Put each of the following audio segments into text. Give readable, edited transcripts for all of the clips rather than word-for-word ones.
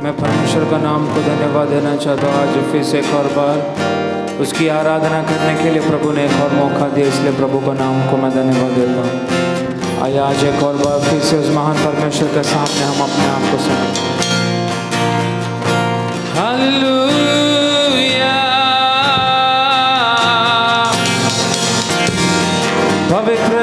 मैं परमेश्वर का नाम को धन्यवाद देना चाहता हूँ। आज फिर से एक और बार उसकी आराधना करने के लिए प्रभु ने एक और मौका दिया, इसलिए प्रभु का नाम को मैं धन्यवाद देता हूँ। आइए आज एक और बार फिर से उस महान परमेश्वर के सामने हम अपने आप को समर्पित। हालेलुया, पवित्र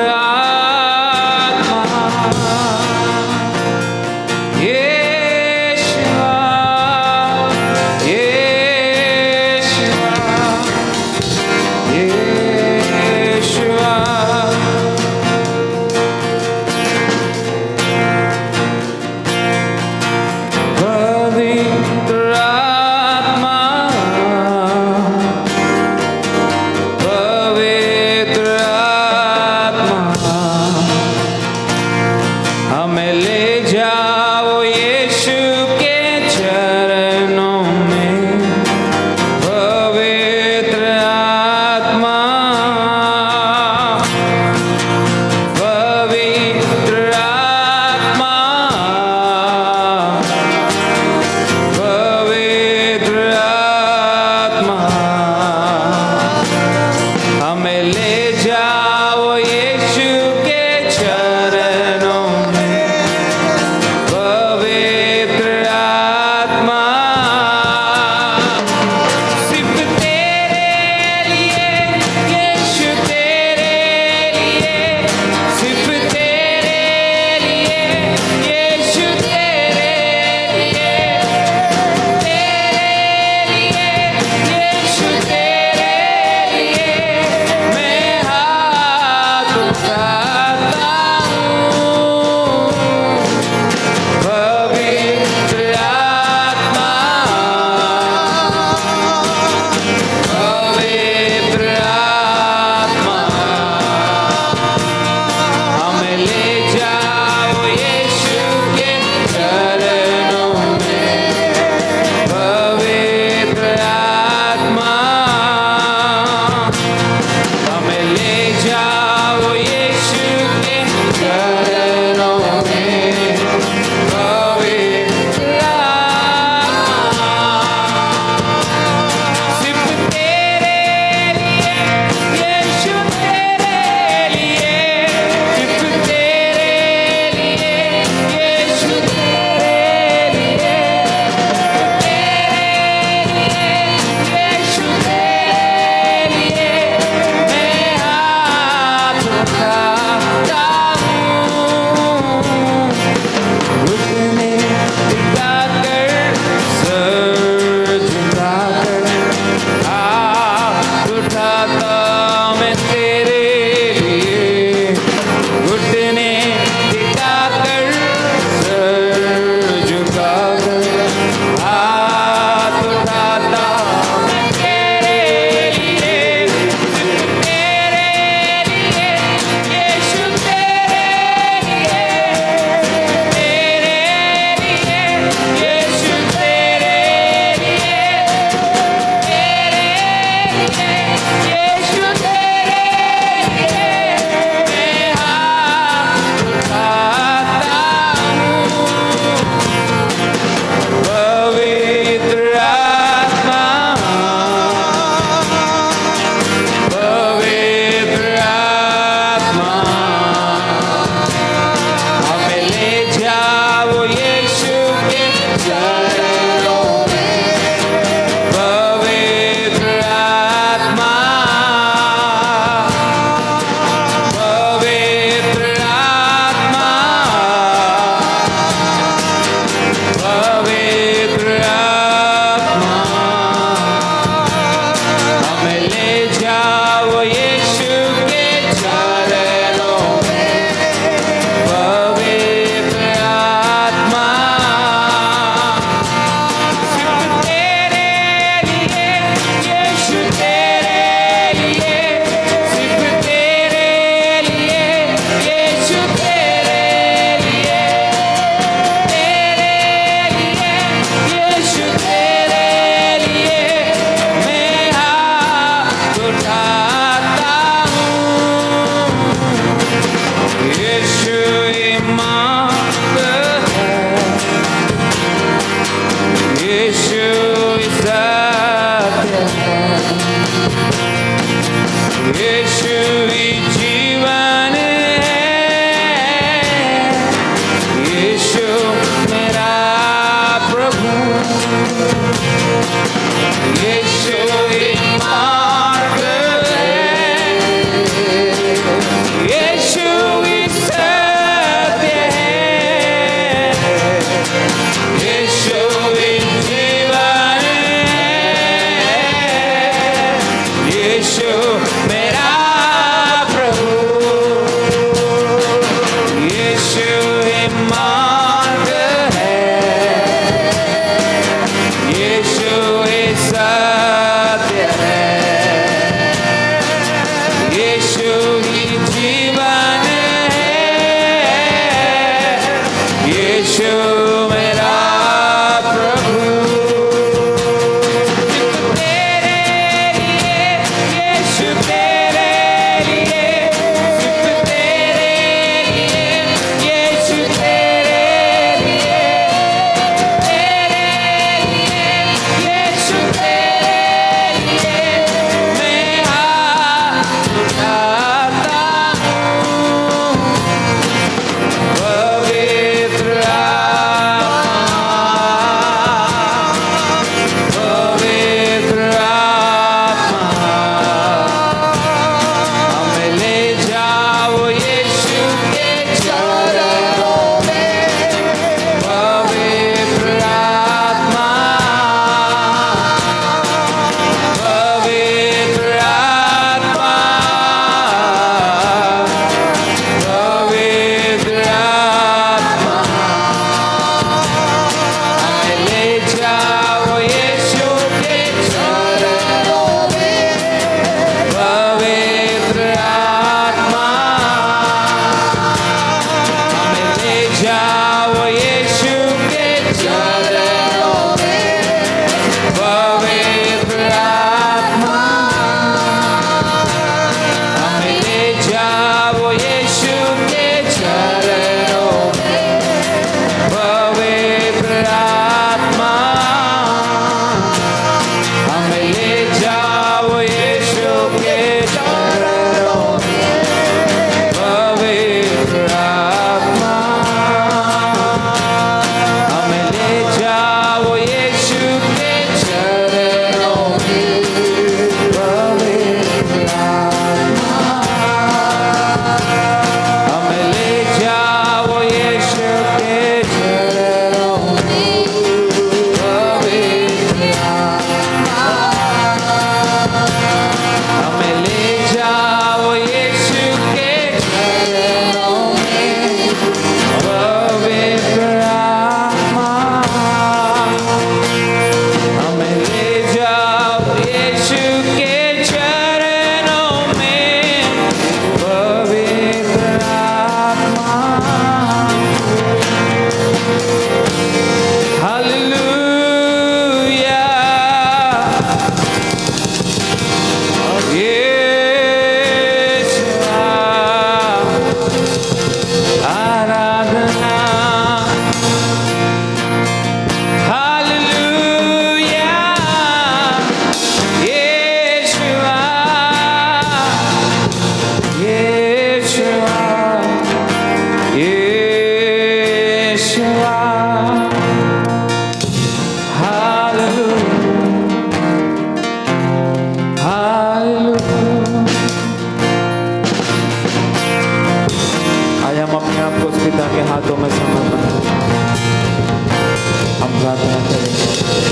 प्रार्थना करें।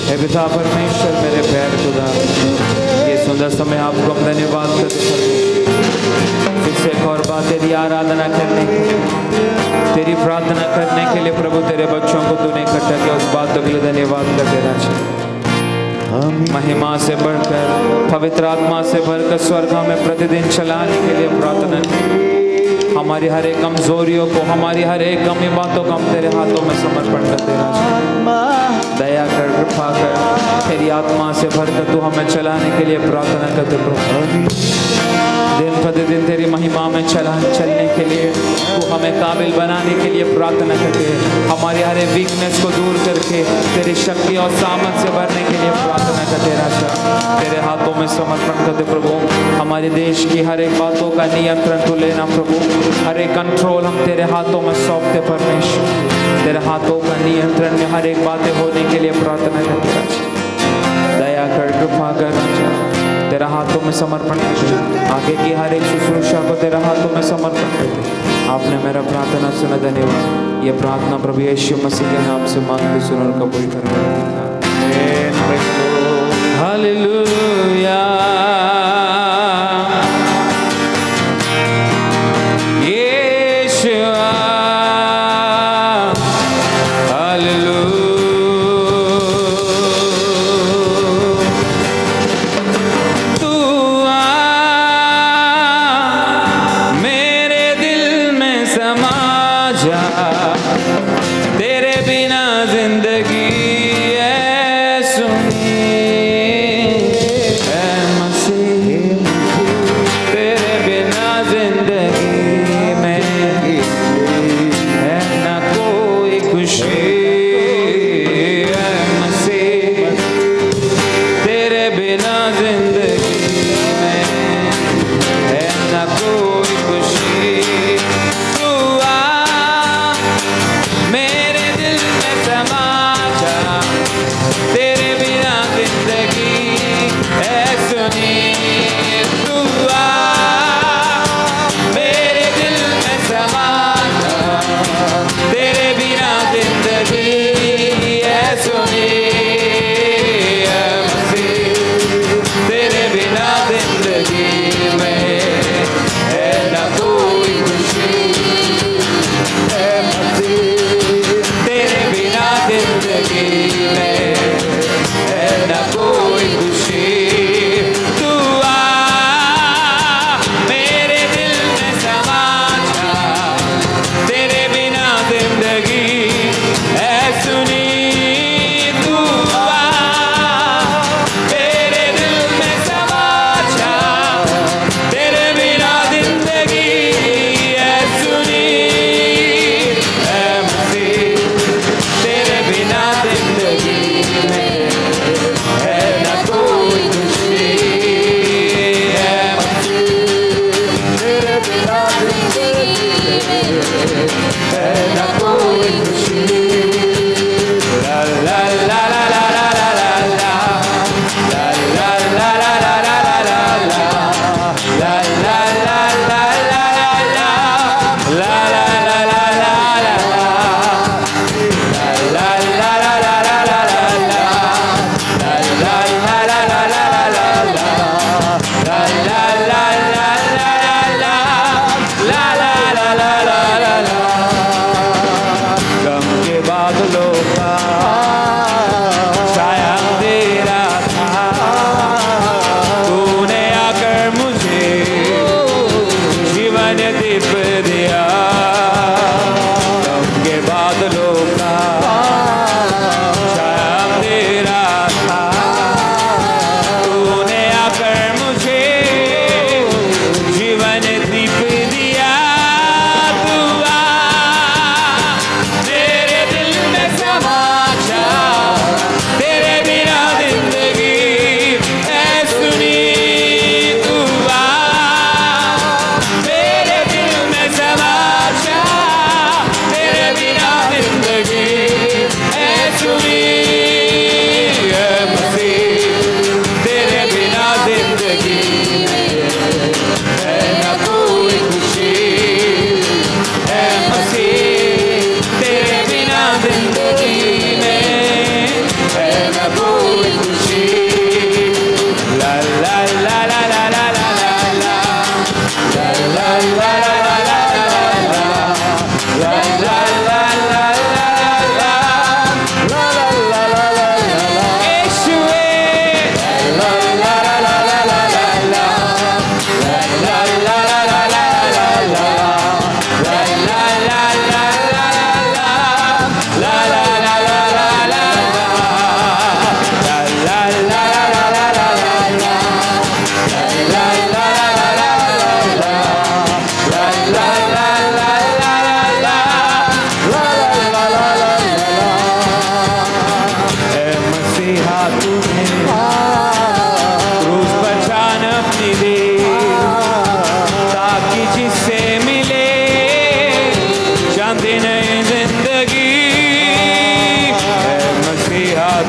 हे पिता परमेश्वर मेरे प्यारे खुदा, ये सुंदर समय आपको हम धन्यवाद करते हैं। फिर से एक और बात तेरी आराधना करने के लिए, तेरी प्रार्थना करने के लिए प्रभु तेरे बच्चों को तूने इकट्ठा किया, उस बात के लिए धन्यवाद कर देना चाहिए। महिमा से बढ़कर, पवित्र आत्मा से भरकर स्वर्ग हमें प्रतिदिन चलाने के लिए प्रार्थना की। हमारी हर एक कमजोरियों को, हमारी हर एक कमी बातों को हम तेरे हाथों में समर्पण कर देना चाहिए। दया कर, कृपा कर, तेरी आत्मा से भरकर तू हमें चलाने के लिए प्रार्थना करते प्रभु। दिन प्रतिदिन तेरी महिमा में चलने के लिए तू हमें काबिल बनाने के लिए प्रार्थना करते हैं। हमारी हर एक वीकनेस को दूर करके तेरी शक्ति और सामर्थ से भरने के लिए प्रार्थना करते राजा। तेरे हाथों में समर्पण करते प्रभु। हमारे देश की हर एक बातों का नियंत्रण तू लेना प्रभु। हर एक कंट्रोल हम तेरे हाथों में सौंपते परमेश्वर। तेरे हाथों का नियंत्रण में हर एक बातें होने के लिए प्रार्थना करते राजा। दया कर, कृपा कर राजा, तेरा हाथों में समर्पण करते। आगे की हर एक शुश्रूषा को तेरा हाथों में समर्पण करते। आपने मेरा प्रार्थना सुना, धन्यवाद। ये प्रार्थना प्रभु यीशु मसीह के नाम से मांगते सुन और कबूल कर। हालेलुया।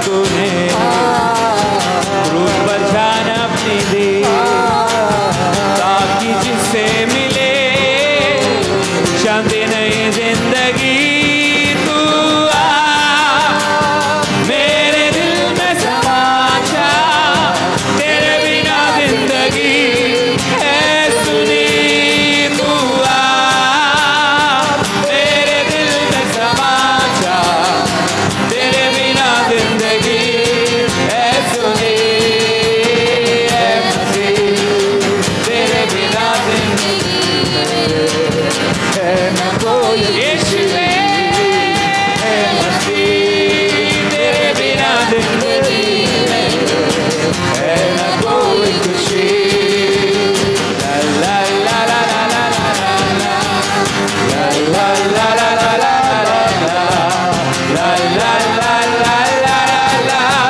तूने, क्रूस पर जान अपनी दी, ताकि जिससे मिले शांति नई जिंदगी। तू आ मेरे दिल में समा जा, तेरे बिना जिंदगी है सुनी। तू आ मेरे दिल में समा जा, तेरे बिना जिंदगी है सुनी। है मसीह तेरे बिना जिंदगी है न कोई। यीशुए है मसीह तेरे बिना जिंदगी है न कोई खुशी। ला ला ला ला ला ला ला ला ला ला ला ला ला ला ला ला ला ला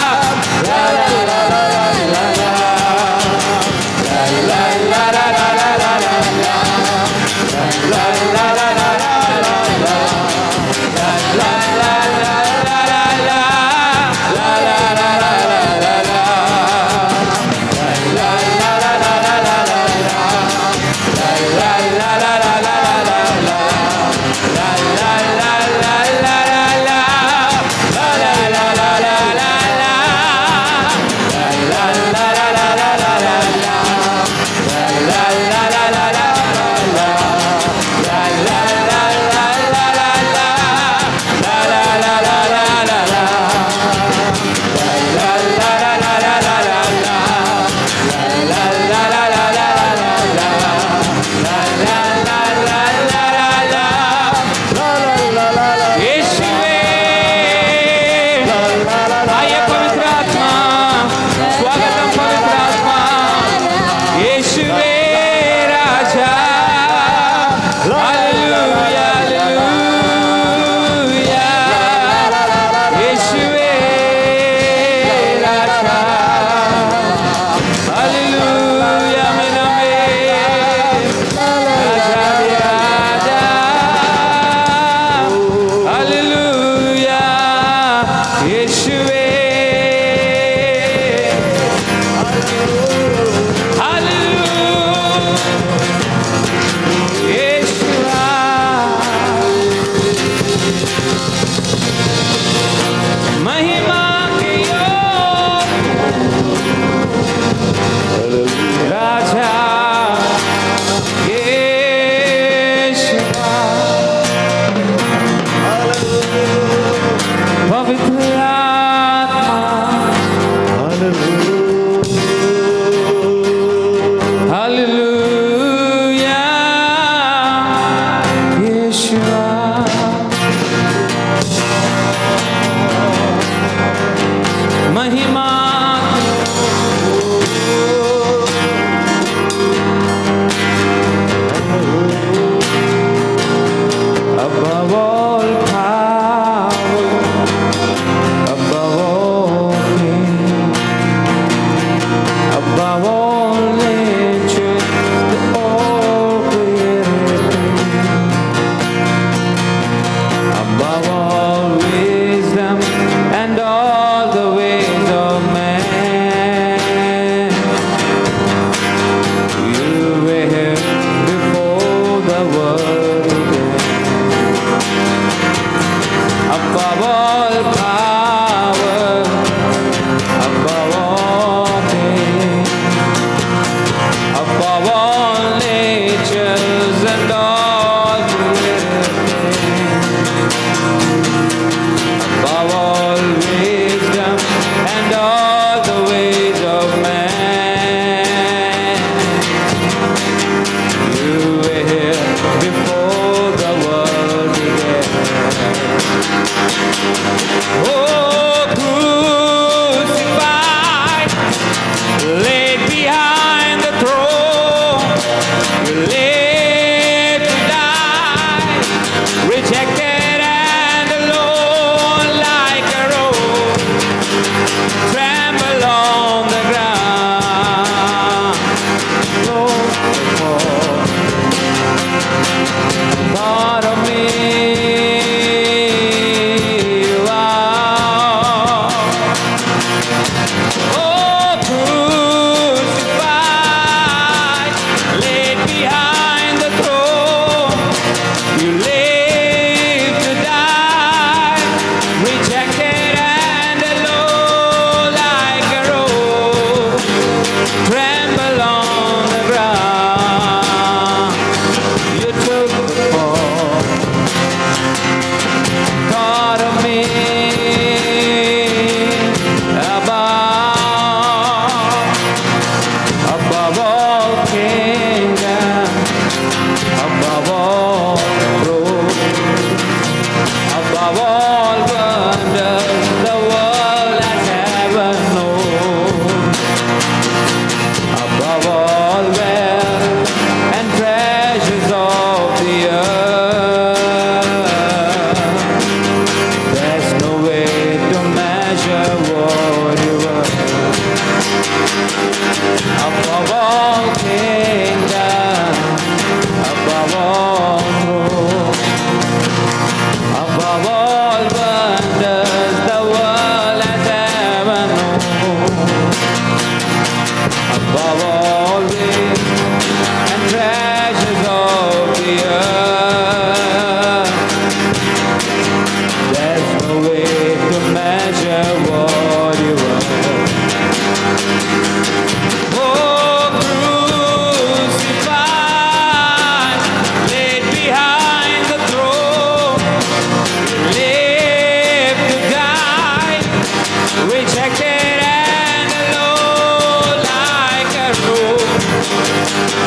rejected and alone like a rose,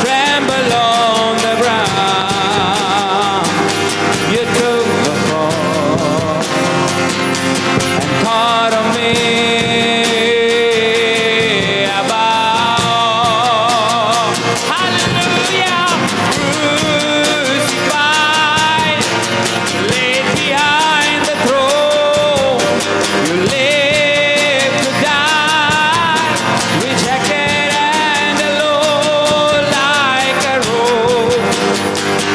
tremble on the ground. You took the fall and thought of me. About hallelujah, crucified, laid behind the throne. You live to die, rejected and alone like a rose,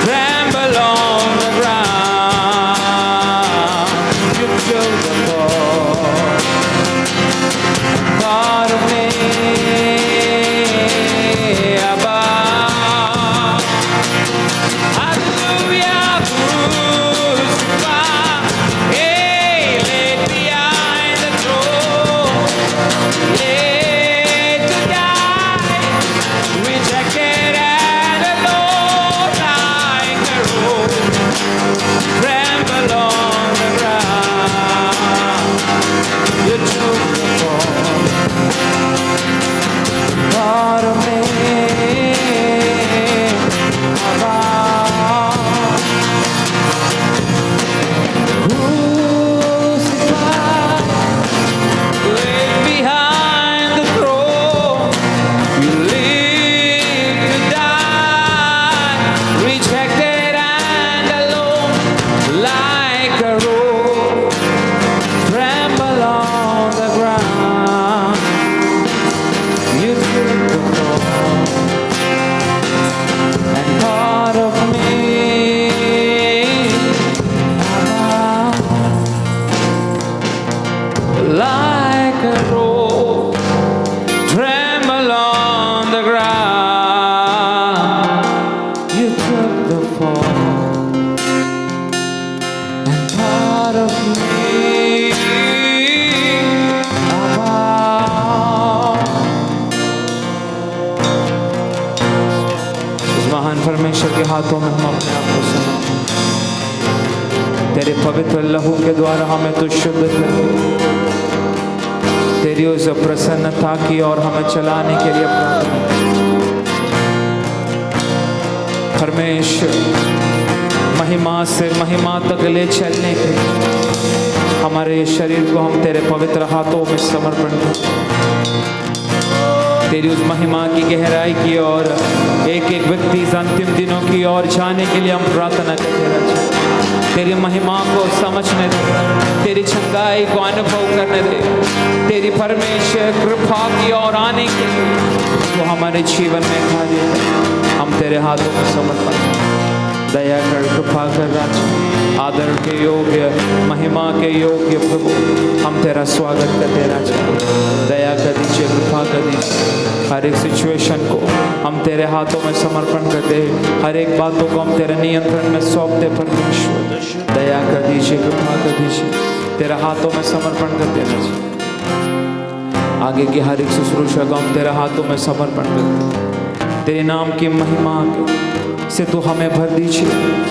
tremble on the ground. You took the fall, thought of me. About hallelujah, crucified, hey, laid behind the throne, laid to die, rejected and alone like a rose, tremble on the ground. You took the fall, thought of me. About crucified, laid behind the throne. You live to die, rejected and alone like a rose, tremble on the ground. You took the fall and thought of me. Like a rose, tremble on the ground. You took the fall and thought of me. उस महान परमेश्वर के हाथों में हम अपने आप को समर्पित, तेरे पवित्र लहू के द्वारा हमें तो शुद्ध कर, तेरी उस प्रसन्नता की और हमें चलाने के लिए प्रार्थना। परमेश्वर, महिमा से महिमा तक ले चलने के लिए हमारे शरीर को हम तेरे पवित्र हाथों में समर्पण करते हैं। तेरी उस महिमा की गहराई की और एक एक व्यक्ति इस अंतिम दिनों की ओर जाने के लिए हम प्रार्थना करते रहते हैं। तेरी महिमा को समझने दे, तेरी चंगाई को अनुभव करने दे, तेरी परमेश्वर कृपा की ओर आने के लिए वो हमारे जीवन में कार्य करे। हम तेरे हाथों में समर्पण करते हैं। दया कर, कृपा कर राजा, आदर के योग्य, महिमा के योग्य प्रभु, हम तेरा स्वागत करते राजा। दया कर दीजिए, कृपा कर दीजिए। हर एक सिचुएशन को हम तेरे हाथों में समर्पण करते, हर एक बातों को हम तेरे नियंत्रण में सौंपते परमेश्वर। दया कर दीजिए, कृपा कर दीजिए, तेरे हाथों में समर्पण करते राजा। आगे की हर एक शुश्रूषा को हम तेरे हाथों में समर्पण करते, तेरे नाम की महिमा से तू हमें भर दीजिए।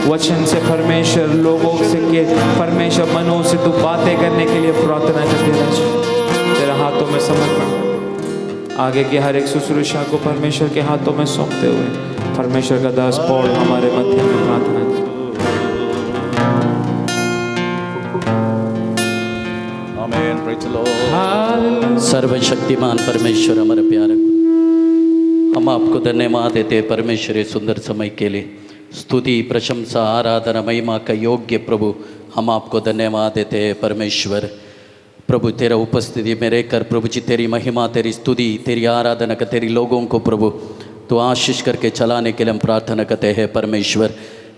वचन से परमेश्वर, लोगों से के परमेश्वर, मनों से तू बातें करने के लिए प्रार्थना करते राजा। तेरे हाथों में समर्पण, आगे की हर एक शुश्रूषा को परमेश्वर के हाथों में सौंपते हुए परमेश्वर का दास पौल हमारे मध्य में प्रार्थना करते। आमीन। Praise the Lord. सर्वशक्तिमान परमेश्वर, हमारे प्यारे, हम आपको धन्यवाद देते हैं परमेश्वर इस सुंदर समय के लिए। स्तुति, प्रशंसा, आराधना, महिमा का योग्य प्रभु, हम आपको धन्यवाद देते हैं परमेश्वर। प्रभु तेरा उपस्थिति में रहकर प्रभु जी तेरी महिमा, तेरी स्तुति, तेरी आराधना का तेरी लोगों को प्रभु तो आशीष करके चलाने के लिए हम प्रार्थना करते हैं परमेश्वर।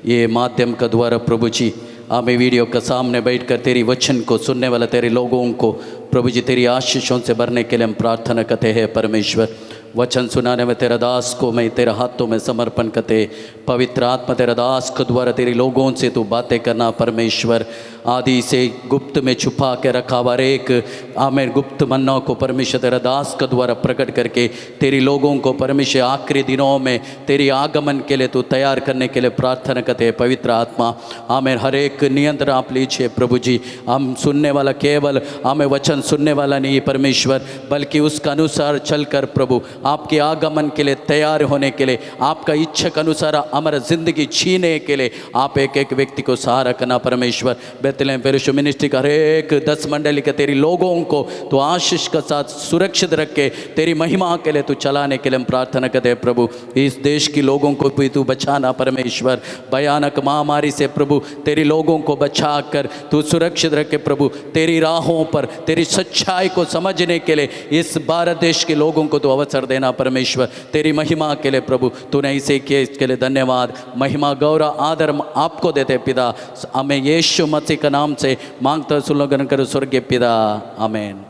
ये माध्यम का द्वारा प्रभु जी हमें वीडियो के सामने बैठकर तेरी वचन को सुनने वाला तेरे लोगों को प्रभु जी तेरी आशीषों से भरने के लिए हम प्रार्थना करते हैं परमेश्वर। वचन सुनाने में तेरा दास को मैं तेरे हाथों में समर्पण करते, पवित्र आत्मा तेरा दास के द्वारा तेरे लोगों से तू बातें करना परमेश्वर। आदि से गुप्त में छुपा के रखा हुआ एक आमेन गुप्त मन्ना को परमेश्वर तेरा दास का द्वारा प्रकट करके तेरी लोगों को परमेश्वर आखिरी दिनों में तेरी आगमन के लिए तू तैयार करने के लिए प्रार्थना करते हैं। पवित्र आत्मा आमेन हर एक नियंत्रण आप लीजिए प्रभु जी। हम सुनने वाला केवल हमें वचन सुनने वाला नहीं परमेश्वर, बल्कि उसका अनुसार चलकर प्रभु आपके आगमन के लिए तैयार होने के लिए, आपका इच्छा के अनुसार हमारा जिंदगी जीने के लिए आप एक एक व्यक्ति को सहारा करना परमेश्वर। बेतलेहम पेरिशो मिनिस्ट्री का हर एक 10 मंडली के तेरी लोगों को तो आशीष के साथ सुरक्षित रख के तेरी महिमा के लिए तू चलाने के लिए हम प्रार्थना करते हैं प्रभु। इस देश के लोगों को भी तू बचाना परमेश्वर, भयानक महामारी से प्रभु तेरी लोगों को बचा कर तू सुरक्षित रखे प्रभु। तेरी राहों पर तेरी सच्चाई को समझने के लिए इस भारत देश के लोगों को तो अवसर देना परमेश्वर, तेरी महिमा के लिए प्रभु। तूने इसे किए, इसके लिए धन्यवाद। महिमा गौरव आदर आपको देते पिता, हमें यीशु मसीह का नाम से मांगता सुलोगन करो स्वर्गीय पिता, आमीन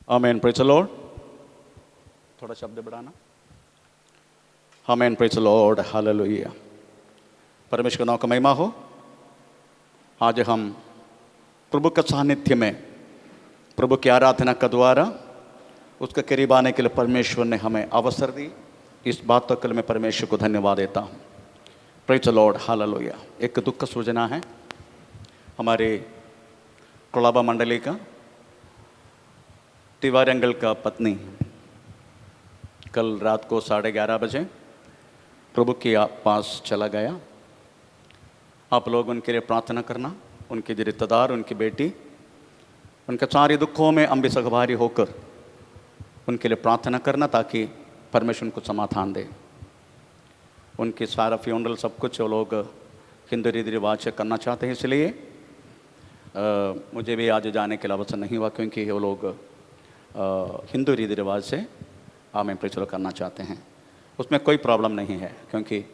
आमीन। Praise the Lord. थोड़ा शब्द बढ़ाना। आमीन। Praise the Lord, hallelujah. परमेश्वर नाम का महिमा हो। आज हम प्रभु के सानिध्य में प्रभु की आराधना का द्वारा उसके करीब आने के लिए परमेश्वर ने हमें अवसर दी। इस बात तो कल मैं परमेश्वर को धन्यवाद देता हूँ। Praise the Lord, hallelujah. एक दुख का सूचना है हमारे कोलाबा मंडली का तिवारी अंकल का पत्नी कल रात को 11:30 बजे प्रभु के पास चला गया। आप लोग उनके लिए प्रार्थना करना, उनके जो रिश्तेदार, उनकी बेटी, उनके सारे दुखों में हम भी सहभागी होकर उनके लिए प्रार्थना करना ताकि परमेश्वर उनको समाधान दे। उनकी सारा फ्यूनरल सब कुछ वो लोग हिंदू रीति रिवाज से करना चाहते हैं, इसलिए मुझे भी आज जाने के लिए अवसर नहीं हुआ क्योंकि वो लोग हिंदू रीति रिवाज से आमीन प्रचार करना चाहते हैं। उसमें कोई प्रॉब्लम नहीं है क्योंकि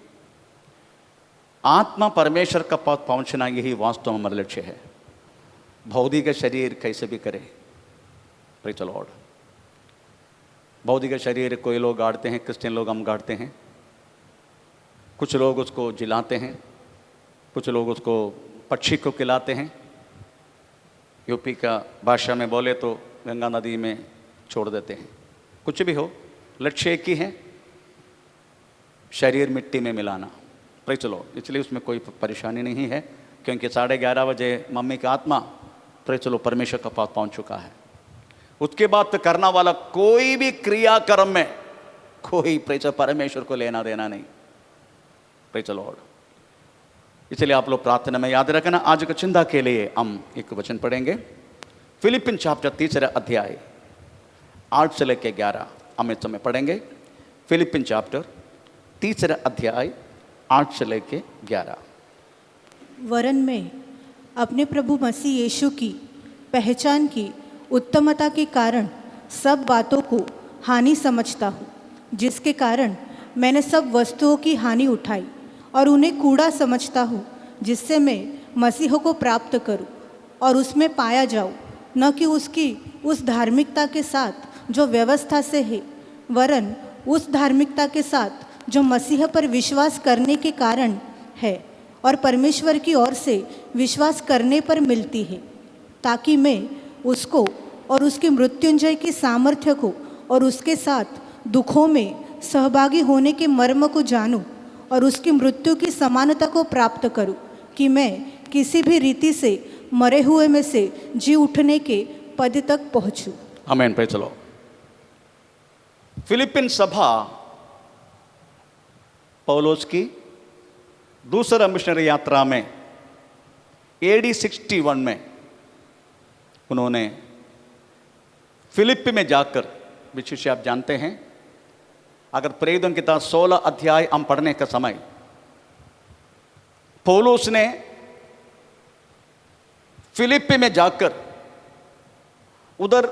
आत्मा परमेश्वर का पास पहुंचना यही वास्तव में हमारा लक्ष्य है। भौतिक शरीर कैसे भी करे, प्रेज़ द लॉर्ड। भौतिक शरीर कोई लोग गाड़ते हैं, क्रिश्चियन लोग हम गाड़ते हैं, कुछ लोग उसको जिलाते हैं, कुछ लोग उसको पक्षी को खिलाते हैं। यूपी का भाषा में बोले तो गंगा नदी में छोड़ देते हैं। कुछ भी हो, लक्ष्य एक ही है, शरीर मिट्टी में मिलाना। Praise the Lord. इसलिए उसमें कोई परेशानी नहीं है क्योंकि 11:30 बजे मम्मी की आत्मा प्रेज़ द लॉर्ड परमेश्वर का पास पहुंच चुका है। उसके बाद तो करना वाला कोई भी क्रियाक्रम में कोई प्रेज़ परमेश्वर को लेना देना नहीं। Praise the Lord. इसलिए आप लोग प्रार्थना में याद रखना। आज की चिंता के लिए हम एक वचन पढ़ेंगे, फिलिपिन चैप्टर 3 अध्याय 8 से लेकर 11 हम इस समय पढ़ेंगे। फिलिपिन चैप्टर 3 अध्याय 8 से लेकर 11। वरन में अपने प्रभु मसीह यीशु की पहचान की उत्तमता के कारण सब बातों को हानि समझता हूँ, जिसके कारण मैंने सब वस्तुओं की हानि उठाई और उन्हें कूड़ा समझता हूँ, जिससे मैं मसीह को प्राप्त करूँ और उसमें पाया जाऊँ, न कि उसकी उस धार्मिकता के साथ जो व्यवस्था से है, वरन उस धार्मिकता के साथ जो मसीह पर विश्वास करने के कारण है और परमेश्वर की ओर से विश्वास करने पर मिलती है, ताकि मैं उसको और उसके मृत्युंजय की सामर्थ्य को और उसके साथ दुखों में सहभागी होने के मर्म को जानूं और उसकी मृत्यु की समानता को प्राप्त करूं, कि मैं किसी भी रीति से मरे हुए में से जी उठने के पद तक पहुंचूं। आमीन। Praise the Lord. फिलिपिन सभा पौलुस की दूसरा मिशनरी यात्रा में AD 61 में उन्होंने फिलिप्पी में जाकर, विशेष आप जानते हैं, अगर प्रेरितों की किताब 16 अध्याय हम पढ़ने का समय, पौलुस ने फिलिप्पी में जाकर उधर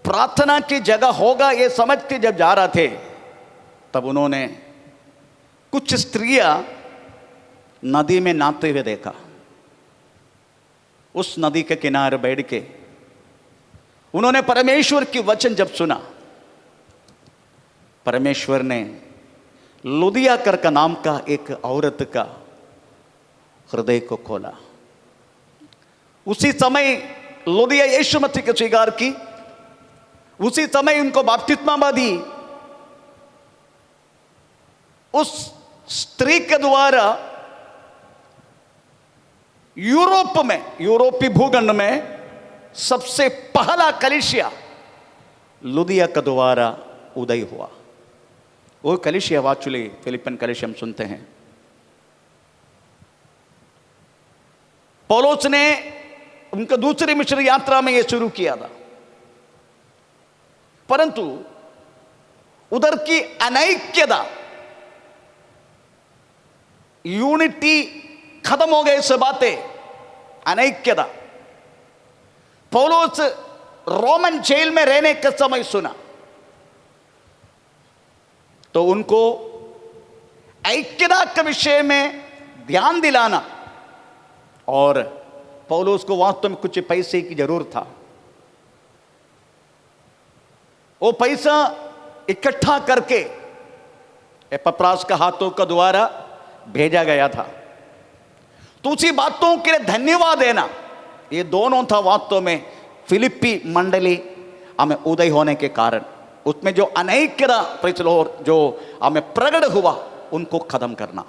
प्रार्थना की जगह होगा ये समझ के जब जा रहे थे, तब उन्होंने कुछ स्त्रियां नदी में नहाते हुए देखा। उस नदी के किनारे बैठ के उन्होंने परमेश्वर की वचन जब सुना, परमेश्वर ने लुदिया कर का नाम का एक औरत का हृदय को खोला। उसी समय लुदिया यीशु मसीह को स्वीकार की, उसी समय उनको बपतिस्मा दी। उस स्त्री के द्वारा यूरोपीय भूखंड में सबसे पहला कलीसिया लुदिया के द्वारा उदय हुआ। वो कलीसिया वाचुली फिलिपिन कलीसिया हम सुनते हैं। पौलुस ने उनका दूसरी मिशन यात्रा में यह शुरू किया था, परंतु उधर की अनैक्यता, यूनिटी खत्म हो गई। सब बातें अनैक्यता। पौलुस रोमन जेल में रहने के समय सुना तो उनको ऐक्यता के विषय में ध्यान दिलाना, और पौलुस को वास्तव में कुछ पैसे की जरूरत था। वो पैसा इकट्ठा करके एपफ्रास के हाथों के द्वारा भेजा गया था। तो उसी बातों के लिए धन्यवाद देना, ये दोनों था वास्तव में फिलिप्पी मंडली हमें उदय होने के कारण। उसमें जो अनैक्यता जो हमें प्रकट हुआ उनको खत्म करना।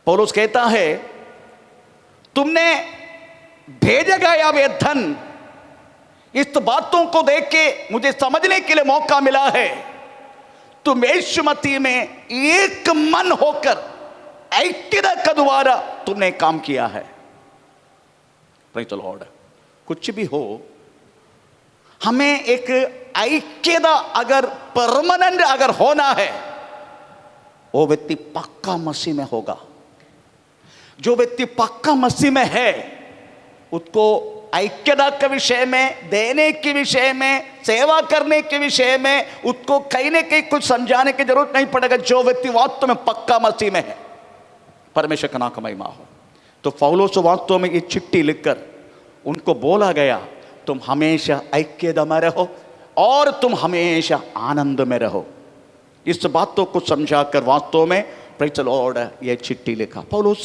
पौलुस कहता है, तुमने भेजा गया वे धन, इस बातों को देख के मुझे समझने के लिए मौका मिला है, तुम यीशु मसीह में एक मन होकर ऐक्यता के द्वारा तुमने काम किया है। Praise the Lord. कुछ भी हो, हमें एक ऐक्यता अगर परमानेंट अगर होना है, वो व्यक्ति पक्का मसीह में होगा। जो व्यक्ति पक्का मसीह में है, उसको ऐक्यता के विषय में, देने के विषय में, सेवा करने के विषय में उसको कहीं न कहीं कुछ समझाने की जरूरत नहीं पड़ेगा। जो व्यक्ति वास्तव में पक्का मसीह में है, परमेश्वर का नाम का महिमा हो। तो पौलुस वास्तव में ये चिट्ठी लिखकर उनको बोला गया, तुम हमेशा ऐक्यता में रहो और तुम हमेशा आनंद में रहो। इस बातों को समझाकर वास्तव में प्रेज़ द लॉर्ड ये चिट्ठी लिखा। पौलुस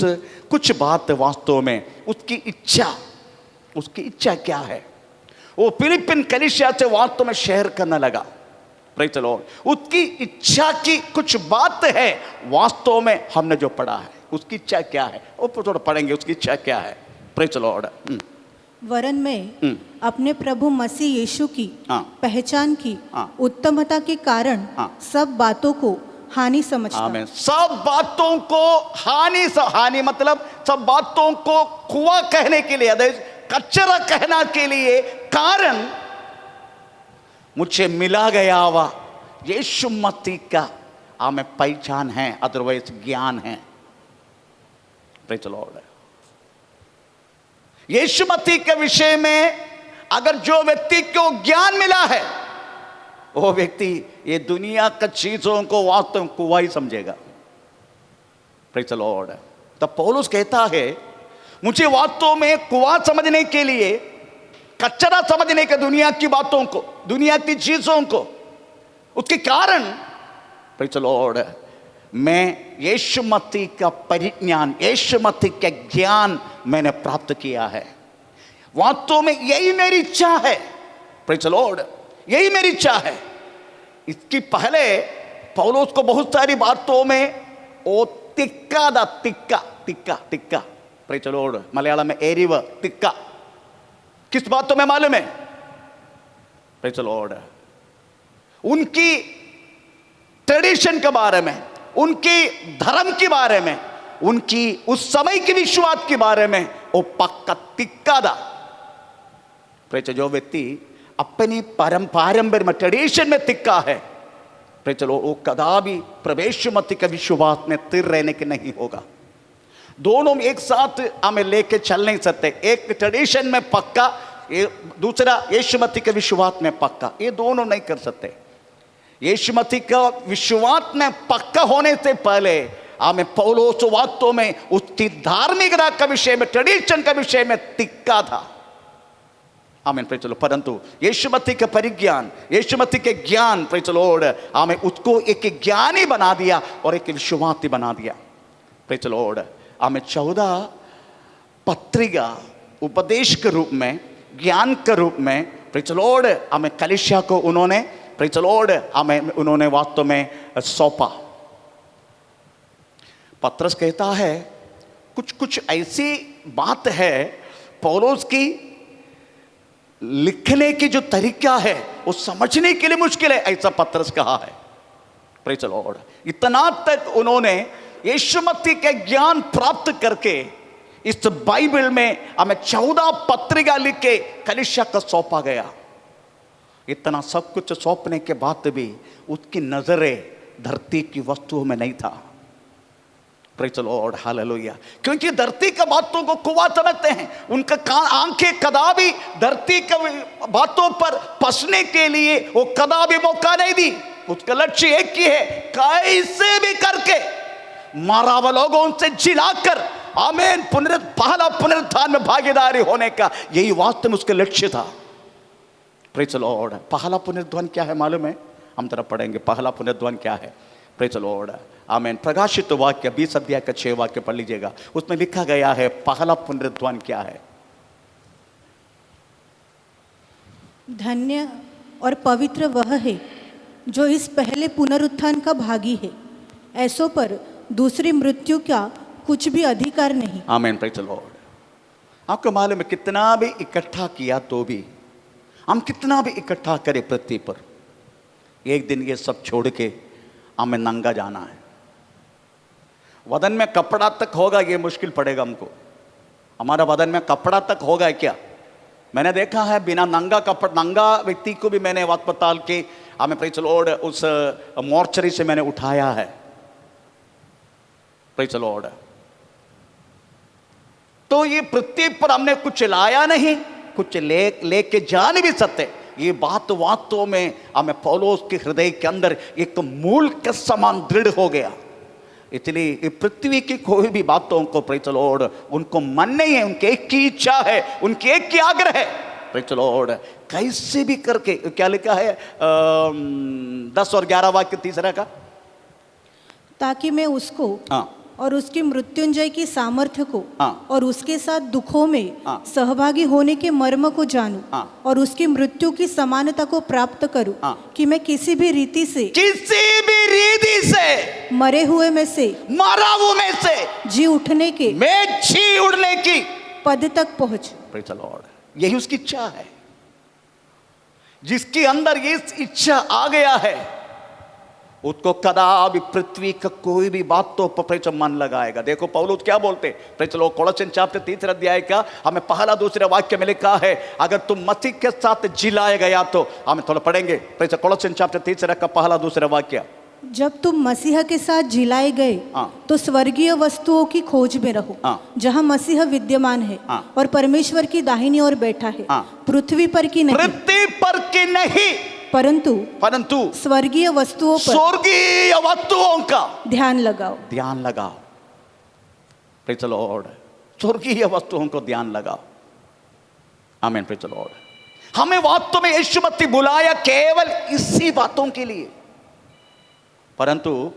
कुछ बात वास्तव में उसकी इच्छा क्या है, वो फिलिपिन कलीसिया से वास्तव में शेयर करने लगा। Praise the Lord. उसकी इच्छा की कुछ बात है वास्तव में हमने जो पढ़ा है, उसकी इच्छा क्या है वो थोड़ा पढ़ेंगे। उसकी इच्छा क्या है? Praise the Lord. वरन में अपने प्रभु मसीह यीशु की पहचान की उत्तमता के कारण सब बातों को हानि समझता। आमीन। सब बातों को हानि मतलब सब बातों को कुआ कहने के लिए, कचरा कहना के लिए कारण मुझे मिला गया हुआ यीशु मसीह का हमें पहचान है, अदरवाइज ज्ञान है। Praise the Lord. यीशु मसीह के विषय में अगर जो व्यक्ति को ज्ञान मिला है, वो व्यक्ति ये दुनिया की चीजों को वास्तव में कुआं ही समझेगा। Praise the Lord. तब पौलुस कहता है, मुझे वास्तव में कुआं समझने के लिए, कचरा समझने के दुनिया की बातों को, दुनिया की चीजों को, उसके कारण प्रेज़ द लॉर्ड मैं यीशु मसीह का परिज्ञान, यीशु मसीह का ज्ञान मैंने प्राप्त किया है। वास्तव में यही मेरी इच्छा है। Praise the Lord. यही मेरी इच्छा है। इसकी पहले पौलुस को बहुत सारी बातों में ओ तिक्का दा तिक्का प्रेज़ द लॉर्ड। मलयालम में एरिव तिक्का, किस बातों में मालूम है? Praise the Lord. उनकी ट्रेडिशन के बारे में, उनकी धर्म के बारे में, उनकी उस समय की विश्वास के बारे में वो पक्का तिक्का दा। प्रेज़। जो व्यक्ति अपनी पारंपरिक में, ट्रेडिशन में तिक्का है, प्रेज़ द लॉर्ड, वो कदापि प्रवेश मसीह के विश्वास में स्थिर रहने के नहीं होगा। दोनों एक साथ हमें लेके चल नहीं सकते। एक ट्रेडिशन में पक्का, दूसरा यीशु मसीह के विश्वास में पक्का, ये दोनों नहीं कर सकते। यीशु मसीह का विश्वास में पक्का होने से पहले हमें पौलुस वास्तव में उसकी धार्मिकता का विषय में, ट्रेडिशन का विषय में तिक्का था। आमीन। Praise the Lord. परंतु यीशु मसीह का परिज्ञान, यीशु मसीह के ज्ञान, प्रेज़ द लॉर्ड, हमें उसको एक ज्ञानी बना दिया और एक विश्वासी बना दिया। Praise the Lord. हमें 14 पत्रिका उपदेश के रूप में, ज्ञान के रूप में प्रेज़ द लॉर्ड हमें कलीसिया को उन्होंने प्रेज़ द लॉर्ड हमें उन्होंने वास्तव में सौंपा। पत्रस कहता है कुछ कुछ ऐसी बात है पौलुस की लिखने की जो तरीका है वो समझने के लिए मुश्किल है, ऐसा पत्रस कहा है। Praise the Lord. इतना तक उन्होंने यीशु मसीह के ज्ञान प्राप्त करके इस बाइबल में हमें 14 पत्रिका लिख के कलीसिया को सौंपा गया। इतना सब कुछ सौंपने के बाद भी उसकी नजरें धरती की वस्तुओं में नहीं था। Praise the Lord, hallelujah. क्योंकि धरती की बातों को कुआं समझते हैं, उनका आंखें कदापि धरती की बातों पर फंसने के लिए वो कदापि मौका नहीं दी। उसका लक्ष्य एक ही है, कैसे भी करके मारा हुआ लोगों उनसे जिलाकर आमीन पहला पुनरुत्थान में भागीदारी होने का, यही वास्तव में उसका लक्ष्य था। Praise the Lord. पहला पुनरुत्थान क्या है मालूम है? हम तरफ पढ़ेंगे पहला पुनरुत्थान क्या है। प्रेज़ द लॉर्ड, आमीन। प्रकाशित वाक्य 20 अध्याय का 6 वाक्य पढ़ लीजिएगा, उसमें लिखा गया है पहला पुनरुत्थान क्या है। धन्य और पवित्र वह है जो इस पहले पुनरुत्थान का भागी है, ऐसों पर दूसरी मृत्यु का कुछ भी अधिकार नहीं। आमीन। Praise the Lord. आपको मालूम है कितना भी इकट्ठा किया तो भी हम कितना भी इकट्ठा करें पृथ्वी पर, एक दिन ये सब छोड़ के हमें नंगा जाना है। वदन में कपड़ा तक होगा ये मुश्किल पड़ेगा हमको। हमारा वदन में कपड़ा तक होगा क्या? मैंने देखा है बिना नंगा कपड़ा, नंगा व्यक्ति को भी मैंने अस्पताल के हमें प्रेज़ द लॉर्ड उस मॉर्चरी से मैंने उठाया है। Praise the Lord. तो ये पृथ्वी पर हमने कुछ लाया नहीं, कुछ लेके जा नहीं भी सकते। ये बात वास्तव में हमें पौलुस के हृदय के अंदर एक मूल के समान दृढ़ हो गया। इसलिए पृथ्वी की कोई भी बातों को प्रेज़ द लॉर्ड उनको मन नहीं है, उनकी एक की इच्छा है, उनकी एक की आग्रह है। Praise the Lord. कैसे भी करके क्या लिखा है 10 और 11 वाक्य तीसरा का, ताकि मैं उसको और उसकी मृत्युंजय की सामर्थ्य को और उसके साथ दुखों में सहभागी होने के मर्म को जानूं और उसकी मृत्यु की समानता को प्राप्त करूं, कि मैं किसी भी रीति से मरे हुए में से जी उठने के पद तक पहुंचूं। Praise the Lord. यही उसकी इच्छा है। जिसके अंदर ये इच्छा आ गया है उसको कदापि पृथ्वी का कोई भी बात तो प्रेज़ मन लगाएगा। देखो पौलुस क्या बोलते, प्रेज़ द कोलोसियन चैप्टर 3 अध्याय का हमें पहला दूसरा वाक्य में लिखा है, अगर तुम मसीह के साथ जिलाए गया तो हम थोड़ा पढ़ेंगे। प्रेज़ कोलोसियन चैप्टर 3 का पहला दूसरा वाक्य, जब तुम मसीह के साथ जिलाए गए तो स्वर्गीय वस्तुओं की खोज में रहो, जहां मसीह विद्यमान है और परमेश्वर की दाहिनी ओर बैठा है। पृथ्वी पर की नहीं, परंतु स्वर्गीय वस्तुओं का ध्यान लगाओ। Praise the Lord. स्वर्गीय वस्तुओं को ध्यान लगाओ। आमीन। Praise the Lord. हमें वास्तव में यीशु मसीह बुलाया केवल इसी बातों के लिए, परंतु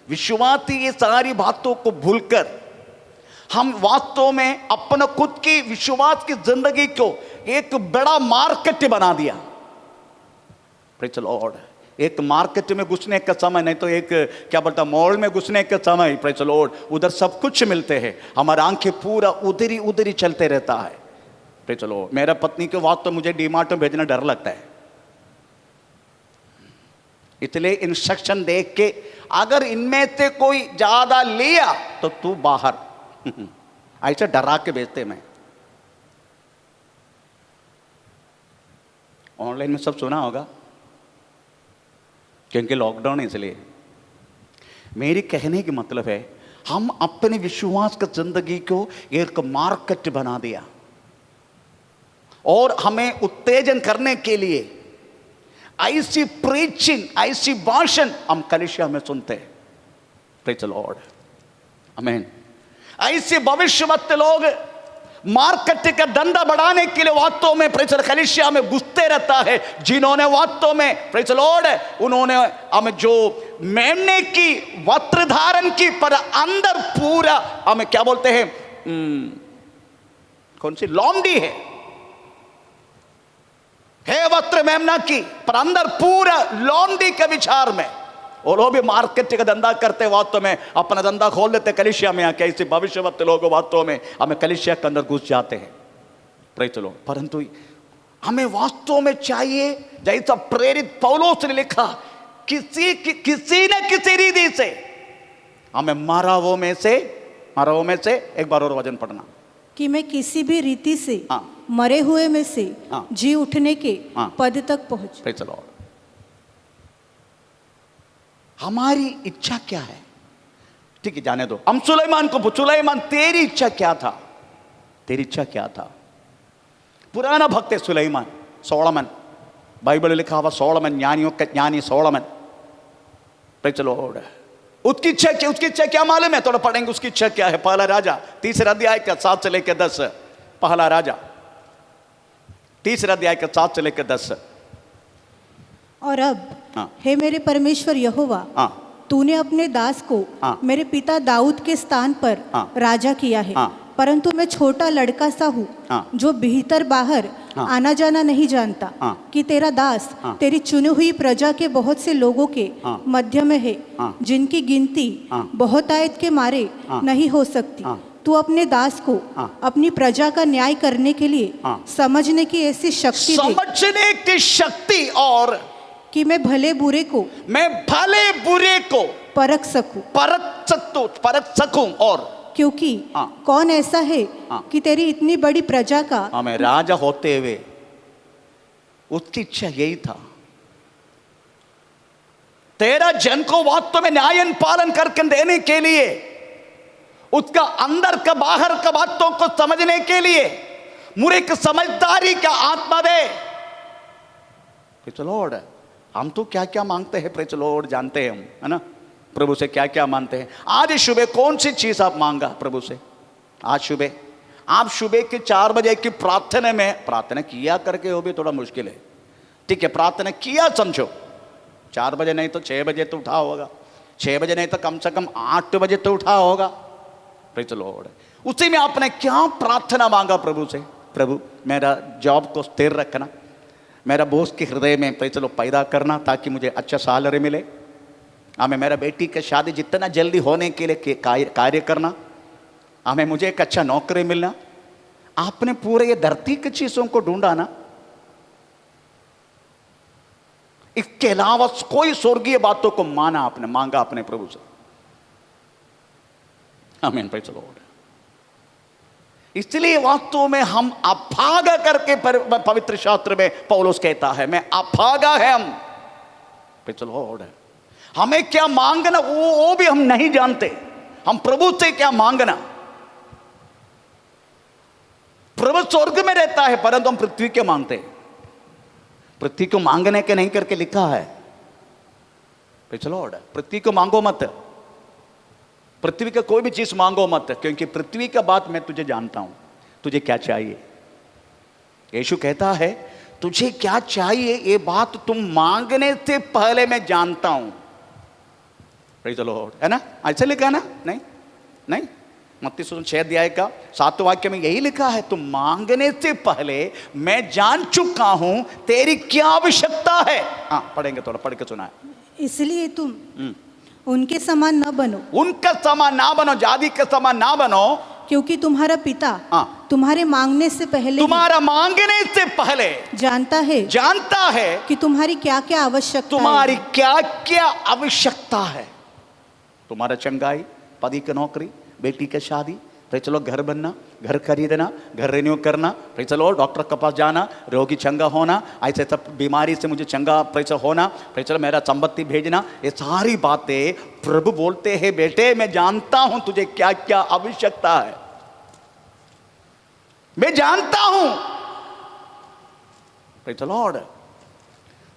विश्वासी ये सारी बातों को भूलकर हम वास्तव में अपना खुद की विश्वास की जिंदगी को एक बड़ा मार्केट बना दिया। Praise the Lord. एक मार्केट में घुसने का समय नहीं तो एक क्या बोलता मॉल में घुसने का समय। Praise the Lord. उधर सब कुछ मिलते हैं, हमारी आंखें पूरा उधर ही चलते रहता है। Praise the Lord. मेरा पत्नी के वास्तव मुझे डीमार्ट में भेजना डर लगता है, इसलिए इंस्ट्रक्शन देख के अगर इनमें से कोई ज्यादा लिया तो तू बाहर ऐसे डरा के भेजते। मैं ऑनलाइन में सब सुना होगा क्योंकि लॉकडाउन है, इसलिए मेरी कहने की मतलब है हम अपने विश्वास की जिंदगी को एक मार्केट बना दिया और हमें उत्तेजन करने के लिए ऐसी प्रीचिंग, ऐसी भाषण हम कलीसिया में सुनते हैं। Praise the Lord. आमीन। ऐसे भविष्यवक्ता लोग मार्केट का धंधा बढ़ाने के लिए वास्तव में प्रेज़ कलीसिया में घुसते रहता है, जिन्होंने वास्तव में प्रेज़ द लॉर्ड उन्होंने हमें जो मेमने की वस्त्र धारण की, पर अंदर पूरा हमें क्या बोलते हैं, कौन सी लौंडी है वस्त्र मेमना की, पर अंदर पूरा लौंडी के विचार में। और वो भी मार्केट का धंधा करते, वास्तव में अपना धंधा खोल लेते कलिसिया में आके। ऐसे भविष्यवक्त लोग वास्तव में हमें कलिसिया के अंदर घुस जाते हैं, प्रेज़ द लॉर्ड। परंतु हमें वास्तव में चाहिए, जैसा प्रेरित पौलुस ने लिखा, किसी न किसी रीति से हमें मरावों में से एक बार और वचन पढ़ना, कि मैं किसी भी रीति से हाँ। मरे हुए में से हाँ। जी उठने के हाँ। पद तक पहुंच। Praise the Lord. हमारी इच्छा क्या है? ठीक है, जाने दो। हम सुलेमान को, सुलेमान तेरी इच्छा क्या था? तेरी इच्छा क्या था? पुराना भक्त है सुलेमान, सोलमन, बाइबल में लिखा हुआ सोलमन, ज्ञानियों का ज्ञानी सोलमन, प्रेज़ द लॉर्ड। उसकी इच्छा क्या मालूम है? थोड़ा पढ़ेंगे उसकी इच्छा क्या है। पहला राजा 3 अध्याय का 7 से लेकर 10। पहला राजा 3 अध्याय का 7 से लेकर 10। और अब हाँ। हे मेरे परमेश्वर यहोवा, हाँ। तूने अपने दास को हाँ। मेरे पिता दाऊद के स्थान पर हाँ। राजा किया है, हाँ। परंतु मैं छोटा लड़का सा हूँ, हाँ। जो भीतर बाहर हाँ। आना जाना नहीं जानता, हाँ। कि तेरा दास हाँ। तेरी चुनी हुई प्रजा के बहुत से लोगों के हाँ। मध्य में है, हाँ। जिनकी गिनती हाँ। बहुतायत के मारे हाँ। नहीं हो सकती। हाँ। तू अपने दास को हाँ। अपनी प्रजा का न्याय करने के लिए हाँ। समझने की ऐसी शक्ति दे, समझने की शक्ति, और कि मैं भले बुरे को परख सकूं, और क्योंकि हाँ। कौन ऐसा है हाँ। कि तेरी इतनी बड़ी प्रजा का हमें राजा होते हुए उसकी इच्छा यही था, तेरा जन को वास्तव में न्याय पालन करके देने के लिए, उसका अंदर का बाहर का बातों को समझने के लिए मुझे एक समझदारी का आत्मा दे। Praise the Lord. हम तो क्या क्या मांगते हैं, प्रेज़ द लॉर्ड, जानते हैं हम, है ना, प्रभु से क्या क्या मांगते हैं। आज सुबह कौन सी चीज आप मांगा प्रभु से? आज सुबह आप सुबह के 4 बजे की प्रार्थना में प्रार्थना किया करके, वो भी थोड़ा मुश्किल है, ठीक है, प्रार्थना किया समझो, 4 बजे नहीं तो 6 बजे तो उठा होगा, 6 बजे नहीं तो कम से कम 8 बजे तो उठा होगा, प्रेज़ द लॉर्ड। उसी में आपने क्या प्रार्थना मांगा प्रभु से? प्रभु मेरा जॉब को स्थिर रखना, मेरा बॉस के हृदय में प्रेज़ द लॉर्ड पैदा करना ताकि मुझे अच्छा सैलरी मिले, हमें मेरा बेटी की शादी जितना जल्दी होने के लिए कार्य करना, हमें मुझे एक अच्छा नौकरी मिलना। आपने पूरे ये धरती की चीजों को ढूंढा ना, इसके अलावा कोई स्वर्गीय बातों को आपने मांगा अपने प्रभु से। आमीन, प्रेज़ द लॉर्ड। इसलिए वास्तव में हम अभागा करके पवित्र शास्त्र में पौलुस कहता है, मैं अभागा है हम, प्रेज़ द लॉर्ड। हमें क्या मांगना वो भी हम नहीं जानते, हम प्रभु से क्या मांगना। प्रभु स्वर्ग में रहता है, परंतु हम पृथ्वी के मांगते हैं। पृथ्वी को मांगने के नहीं करके लिखा है, प्रेज़ द लॉर्ड। पृथ्वी को मांगो मत, पृथ्वी का कोई भी चीज मांगो मत, क्योंकि पृथ्वी का बात मैं तुझे जानता हूं, तुझे क्या चाहिए। यीशु कहता है तुझे क्या चाहिए ये बात तुम मांगने से पहले मैं जानता हूं, प्रेज़ द लॉर्ड, है ना? ऐसे लिखा ना? नहीं नहीं, मत्ती 6 अध्याय का 7 वाक्य में यही लिखा है, तुम मांगने से पहले मैं जान चुका हूं तेरी क्या आवश्यकता है। हाँ, पढ़ेंगे, थोड़ा पढ़ के सुना है। इसलिए तुम उनके समान न बनो, उनका समान ना बनो, जाति के समान ना बनो, क्योंकि तुम्हारा पिता हाँ। तुम्हारे मांगने से पहले तुम्हारा मांगने से पहले जानता है कि तुम्हारी क्या क्या आवश्यकता तुम्हारी है। क्या क्या आवश्यकता है। तुम्हारा चंगाई, पति की नौकरी, बेटी की शादी, प्रेज़ द लॉर्ड, घर बनना, घर खरीदना, घर रिन्यू करना, प्रेज़ द लॉर्ड, डॉक्टर के पास जाना, रोगी चंगा होना, ऐसे सब बीमारी से मुझे चंगा प्रेज़ द लॉर्ड होना, प्रेज़ द लॉर्ड, मेरा संपत्ति भेजना, ये सारी बातें प्रभु बोलते हैं, बेटे मैं जानता हूं तुझे क्या क्या आवश्यकता है, मैं जानता हूं, प्रेज़ द लॉर्ड।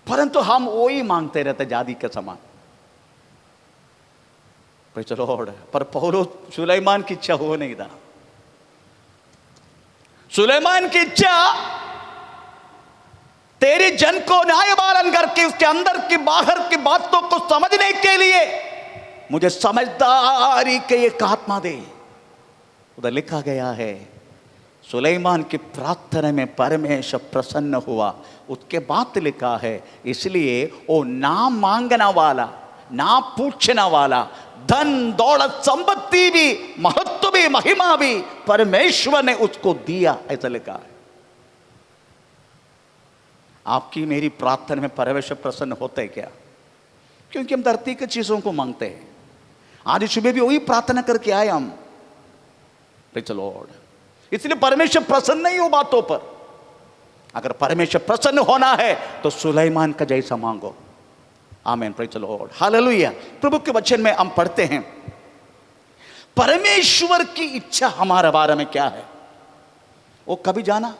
परंतु हम वही मांगते रहते जाति के समान, प्रेज़ द लॉर्ड। पर पौलुस सुलेमान की इच्छा हो नहीं था। सुलेमान की इच्छा तेरे जन को न्यायपालन करके उसके अंदर की बाहर की बातों को समझने के लिए मुझे समझदारी के एक आत्मा दे। उधर लिखा गया है सुलेमान की प्रार्थना में परमेश्वर प्रसन्न हुआ। उसके बाद लिखा है इसलिए वो ना मांगना वाला, ना पूछना वाला, धन दौलत संपत्ति भी, महत्व भी, महिमा भी परमेश्वर ने उसको दिया, ऐसा लिखा है। आपकी मेरी प्रार्थना में परमेश्वर प्रसन्न होते हैं क्या? क्योंकि हम धरती की चीजों को मांगते हैं। आज सुबह भी वही प्रार्थना करके आए हम, प्रेज़ द लॉर्ड। इसलिए परमेश्वर प्रसन्न नहीं हो बातों पर। अगर परमेश्वर प्रसन्न होना है तो सुलेमान का जैसा मांगो। आमीन, प्रेज़ द लॉर्ड, हालेलुया। प्रभु के वचन में हम पढ़ते हैं परमेश्वर की इच्छा हमारे बारे में क्या है, वो कभी जाना?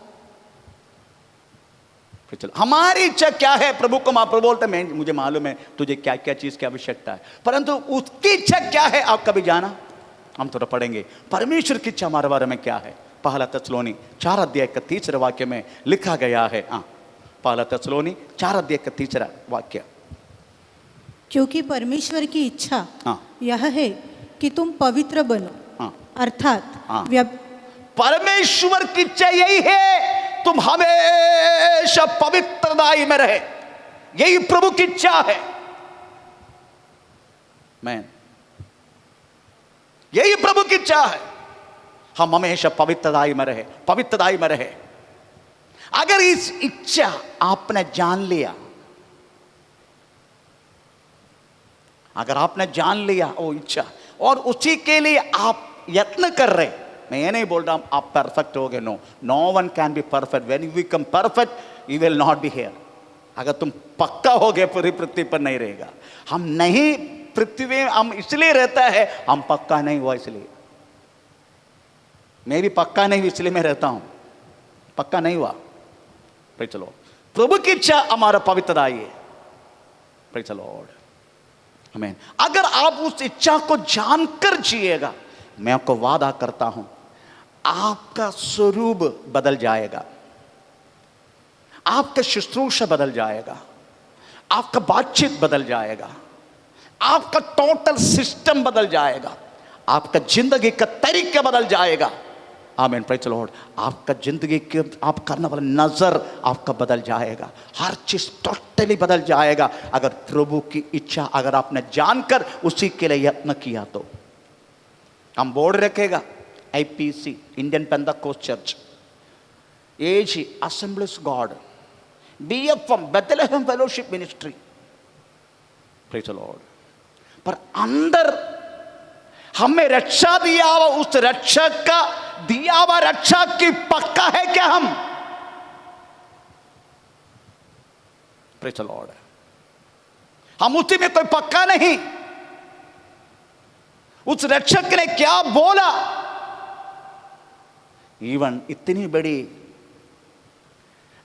हमारी इच्छा क्या है? प्रभु को महाप्रभु बोलते मैं, मुझे मालूम है तुझे क्या क्या चीज की आवश्यकता है, परंतु उसकी इच्छा क्या है आप कभी जाना? हम थोड़ा पढ़ेंगे परमेश्वर की इच्छा हमारे बारे में क्या है। पहला तेसलोनी 4 अध्याय का 3 वाक्य में लिखा गया है। पहला तेसलोनी 4 अध्याय का 3 वाक्य। क्योंकि परमेश्वर की इच्छा यह है कि तुम पवित्र बनो, अर्थात परमेश्वर की इच्छा यही है तुम हमेशा पवित्रताई में रहे। यही प्रभु की इच्छा है। मैं, यही प्रभु की इच्छा है, हम हमेशा पवित्रताई में रहे, पवित्रताई में रहे। अगर इस इच्छा आपने जान लिया, अगर आपने जान लिया वो इच्छा और उसी के लिए आप यत्न कर रहे, मैं ये नहीं बोल रहा हूं आप परफेक्ट हो गए, no one can be perfect. When you become perfect you will not be here. अगर तुम पक्का हो गए पूरी पृथ्वी पर नहीं रहेगा। हम नहीं, पृथ्वी हम इसलिए रहता है, हम पक्का नहीं हुआ इसलिए। मैं भी पक्का नहीं हुई इसलिए मैं रहता हूं, पक्का नहीं हुआ। Praise the Lord. प्रभु की इच्छा हमारा पवित्रता है। प्रेज़ द लॉर्ड, आमीन। अगर आप उस इच्छा को जानकर जिएगा, मैं आपको वादा करता हूं आपका स्वरूप बदल जाएगा, आपका शुश्रूषा बदल जाएगा, आपका बातचीत बदल जाएगा, आपका टोटल सिस्टम बदल जाएगा, आपका जिंदगी का तरीका बदल जाएगा। आमीन, प्रेज़ द लॉर्ड। आपका जिंदगी के आप करने वाला नजर आपका बदल जाएगा, हर चीज टोटली बदल जाएगा। अगर प्रभु की इच्छा अगर आपने जानकर उसी के लिए यत्न किया तो। हम बोर्ड रखेगा IPC, Indian Pentecostal church, AG Assemblies God, BFM Bethlehem fellowship ministry, praise the Lord. पर अंदर हमें रक्षा दिया हुआ, उस रक्षक का दिया हुआ रक्षा की पक्का है क्या हम? Praise the Lord. हम उसी में कोई पक्का नहीं। उस रक्षक ने क्या बोला, इवन इतनी बड़ी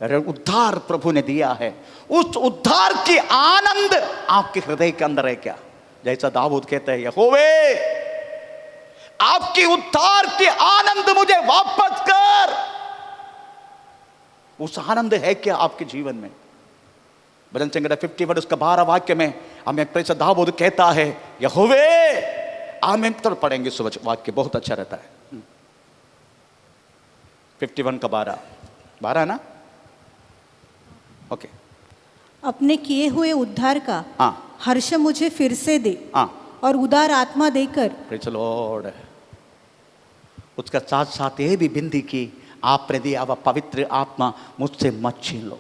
उद्धार प्रभु ने दिया है, उस उद्धार की आनंद आपके हृदय के अंदर है क्या? जैसा दाऊद कहते हैं यहोवे आपकी उद्धार की आनंद मुझे वापस कर। उस आनंद है क्या आपके जीवन में? भजन संहिता 51 उसका 12 वाक्य में हमें प्रेषित दाऊद कहता है यहोवे, आमीन। तो पढ़ेंगे सुबह वाक्य, बहुत अच्छा रहता है। 51 का 12 है ना? ओके। अपने किए हुए उद्धार का हर्ष मुझे फिर से दे और उदार आत्मा देकर। Praise the Lord. उसका साथ साथ ये भी विनती की, आपने दिया हुआ पवित्र आत्मा मुझसे मत छीन लो।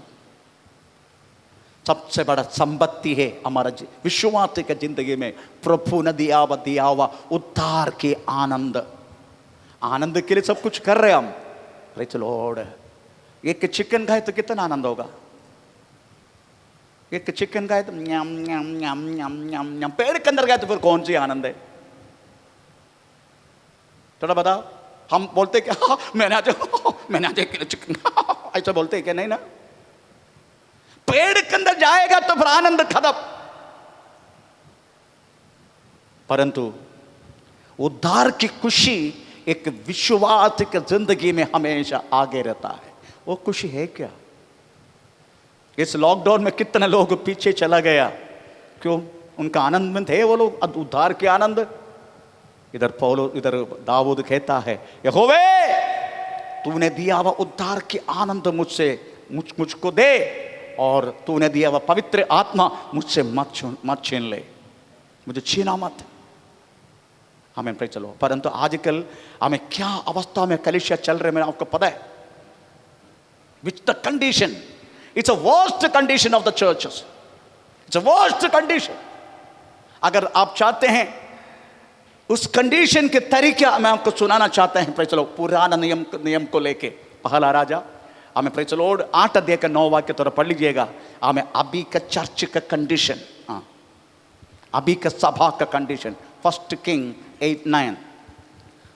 सबसे बड़ा संपत्ति है हमारा विश्वास की जिंदगी में प्रभु ने दिया हुआ उद्धार के आनंद। आनंद के लिए सब कुछ कर रहे हम। Praise the Lord. एक चिकन खाए तो कितना आनंद होगा? एक चिकन खाए तो न्याम न्याम न्याम न्याम न्याम न्याम। पेड़ के अंदर गए तो फिर कौन सी आनंद है? थोड़ा बताओ। हम बोलते क्या मैंने आज एक किलो चिकन, ऐसा बोलते क्या? नहीं ना। पेड़ के अंदर जाएगा तो फिर आनंद खत्म। परंतु उद्धार की खुशी एक विश्वास की जिंदगी में हमेशा आगे रहता है। वो खुशी है क्या? इस लॉकडाउन में कितने लोग पीछे चला गया, क्यों? उनका आनंद में थे वो लोग, उद्धार के आनंद। इधर दाऊद कहता है, यहोवे तूने दिया हुआ उद्धार के आनंद मुझको दे, और तूने दिया हुआ पवित्र आत्मा मुझसे मत छीन ले, मुझे छीना मत। हमें प्रे चलो। परंतु आजकल हमें क्या अवस्था में कलीसिया चल रहे हैं आपको पता है? Which the condition, it's a worst condition of the churches, it's a worst condition. अगर आप चाहते हैं उस कंडीशन के तरीके मैं आपको सुनाना चाहता हूं, प्रे चलो, पुराना नियम को लेके। पहला राजा हमें प्रे चलो 8 अध्याय का 9 वाक्य थोड़ा पढ़ लीजिएगा। हमें अभी का चर्च का कंडीशन, अभी का सभा का कंडीशन। 1 किंग 8:9।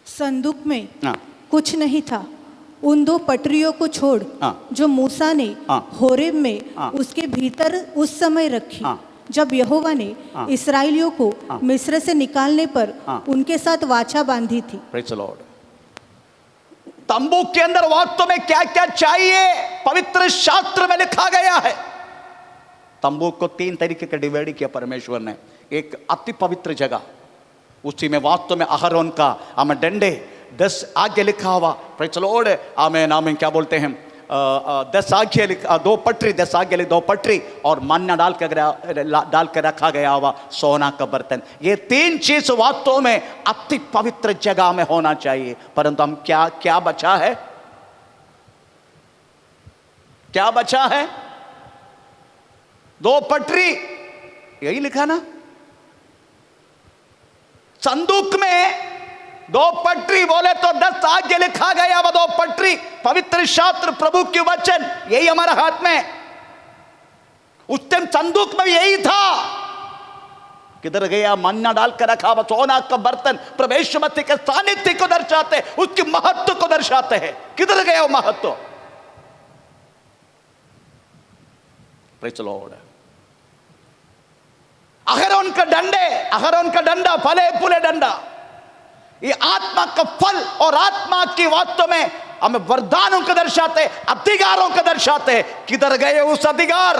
संदूक में कुछ नहीं था, उन 2 पटरियों को छोड़ जो मूसा ने होरेब में उसके भीतर उस समय रखी जब यहोवा ने इस्राएलियों को मिस्र से निकालने पर उनके साथ वाचा बांधी थी। Praise the Lord. तंबू के अंदर वास्तव में क्या क्या चाहिए पवित्र शास्त्र में लिखा गया है। तंबू को 3 तरीके का डिवाइड किया परमेश्वर ने। एक अति पवित्र जगह, उसी में वास्तव में अहरोन का हमें डंडे 10 आज्ञा लिखा हुआ। Praise the Lord. आमीन। क्या बोलते हैं, 10 आज्ञा 2 पटरी, 10 आज्ञा 2 पटरी, और मन्ना डाल कर रखा गया हुआ सोना का बर्तन। ये 3 चीज वास्तव में अति पवित्र जगह में होना चाहिए। परंतु हम क्या बचा है? क्या बचा है? 2 पटरी, यही लिखा ना। संदूक में 2 पटरी बोले तो 10 आज्ञा लिखा गया वो 2 पटरी, पवित्र शास्त्र, प्रभु के वचन, यही हमारा हाथ में। उस टाइम संदूक में यही था। किधर गया? मन्ना डाल कर रखा हुआ सोना का बर्तन प्रवेश मत के सानिध्य को दर्शाते, उसके महत्व को दर्शाते हैं। किधर गया वो महत्व? Praise the Lord. अहरोन का डंडा, फले फूले डंडा, ये आत्मा का फल और आत्मा की वास्तव में हमें वरदानों को दर्शाते, अधिकारों को दर्शाते। किधर गए उस अधिकार?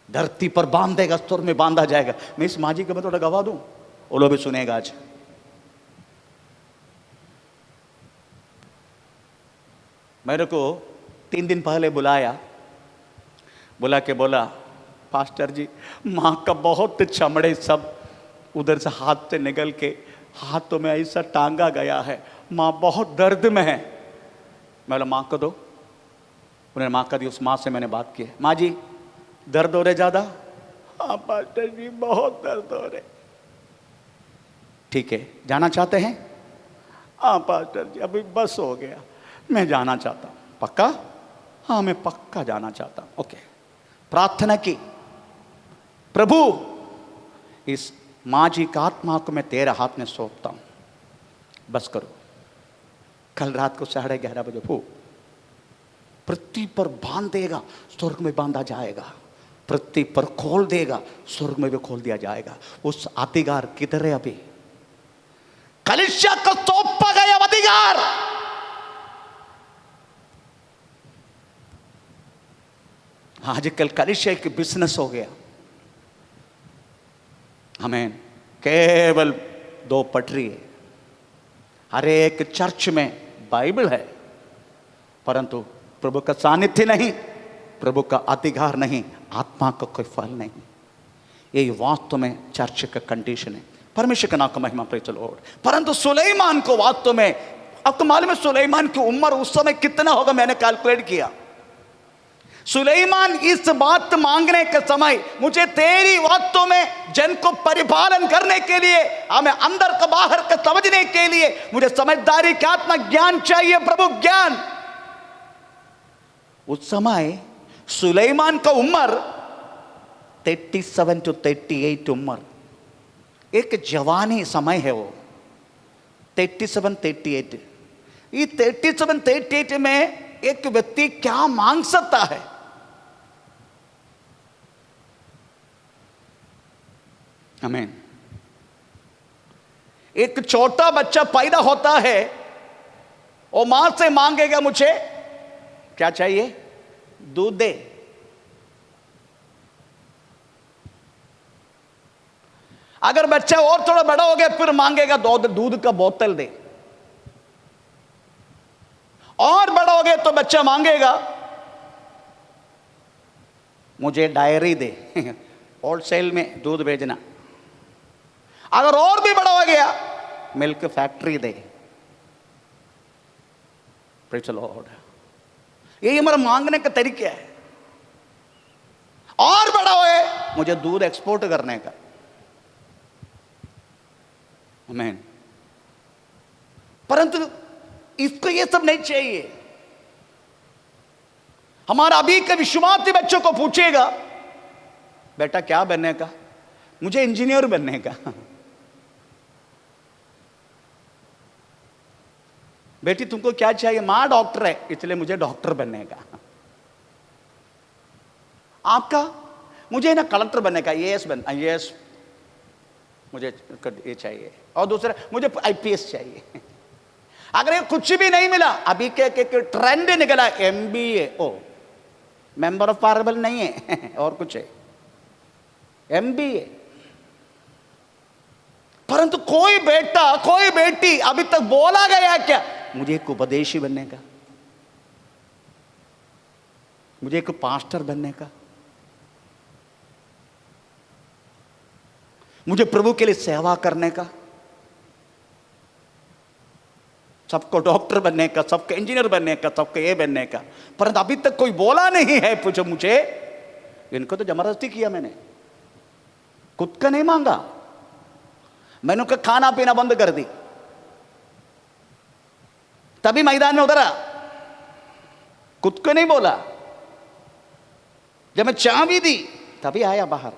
धरती पर बांधेगा, स्वर में बांधा जाएगा। मैं इस माजी को मैं थोड़ा गवा दूं, वो लोग भी सुनेगा। आज मेरे को 3 दिन पहले बुला के बोला, पास्टर जी माँ का बहुत चमड़े सब उधर से हाथ से निकल के हाथों में ऐसा टांगा गया है, माँ बहुत दर्द में है। मैं बोला माँ को दो। उन्होंने माँ का दी। उस माँ से मैंने बात की, माँ जी दर्द हो रहे ज़्यादा? हाँ पास्टर जी बहुत दर्द हो रहे। ठीक है, जाना चाहते हैं? हाँ पास्टर जी अभी बस हो गया, मैं जाना चाहता हूँ। पक्का? हाँ मैं पक्का जाना चाहता हूँ। ओके। प्रार्थना की, प्रभु इस माँ जी का आत्मा को मैं तेरे हाथ में सौंपता हूं, बस करो। कल रात को 11:30 बजे वो पृथ्वी पर बांध देगा, स्वर्ग में बांधा जाएगा। पृथ्वी पर खोल देगा, स्वर्ग में भी खोल दिया जाएगा। उस अधिकार किधर है? अभी कलीसिया को सौंपा गया अधिकार। आजकल कलीसिया एक बिजनेस हो गया। हमें केवल 2 पटरी है। हर एक चर्च में बाइबल है, परंतु प्रभु का सानिध्य नहीं, प्रभु का अधिकार नहीं, आत्मा का कोई फल नहीं। यही वास्तव में चर्च का कंडीशन है। परमेश्वर का नाम का महिमा, प्रेज़ द लॉर्ड। परंतु सुलेमान को वास्तव में, आपको मालूम है सुलेमान की उम्र उस समय कितना होगा? मैंने कैलकुलेट किया। सुलेमान इस बात मांगने के समय, मुझे तेरी वास्तव में जन को परिपालन करने के लिए, हमें अंदर का बाहर का समझने के लिए मुझे समझदारी का आत्मा ज्ञान चाहिए, प्रभु ज्ञान। उस समय सुलेमान का उम्र 37 to 38 उम्र, एक जवानी समय है वो। 37-38, ये 37-38 में एक व्यक्ति क्या मांग सकता है? आमीन। एक छोटा बच्चा पैदा होता है वो मां से मांगेगा मुझे क्या चाहिए, दूध दे। अगर बच्चा और थोड़ा बड़ा हो गया फिर मांगेगा दूध का बोतल दे। और बड़ा हो गया तो बच्चा मांगेगा मुझे डायरी दे, होलसेल में दूध भेजना। अगर और भी बड़ा हो गया milk factory they. Praise the Lord. यही हमारा मांगने का तरीका है। और बड़ा होए मुझे दूध एक्सपोर्ट करने का। आमीन। परंतु इसको ये सब नहीं चाहिए। हमारा अभी के विश्वासी बच्चों को पूछेगा बेटा क्या बनने का, मुझे इंजीनियर बनने का। बेटी तुमको क्या चाहिए, मां डॉक्टर है इसलिए मुझे डॉक्टर बनने का। आपका मुझे ना कलेक्टर बनने का, आईएएस मुझे ये चाहिए। और दूसरा मुझे आईपीएस चाहिए। अगर ये कुछ भी नहीं मिला, अभी के ट्रेंड निकला MBA, oh member of parliament नहीं है और कुछ है, एमबीए। परंतु कोई बेटा कोई बेटी अभी तक बोला गया क्या, मुझे एक उपदेशी बनने का, मुझे एक पास्टर बनने का, मुझे प्रभु के लिए सेवा करने का, सबको डॉक्टर बनने का, सबको इंजीनियर बनने का, सबको ये बनने का। परंतु अभी तक कोई बोला नहीं है पूछो मुझे। इनको तो जबरदस्ती किया मैंने, खुद का नहीं मांगा। मैंने उनका खाना पीना बंद कर दी, तभी मैदान में उतरा। खुद को नहीं बोला। जब मैं चाबी दी तभी आया बाहर।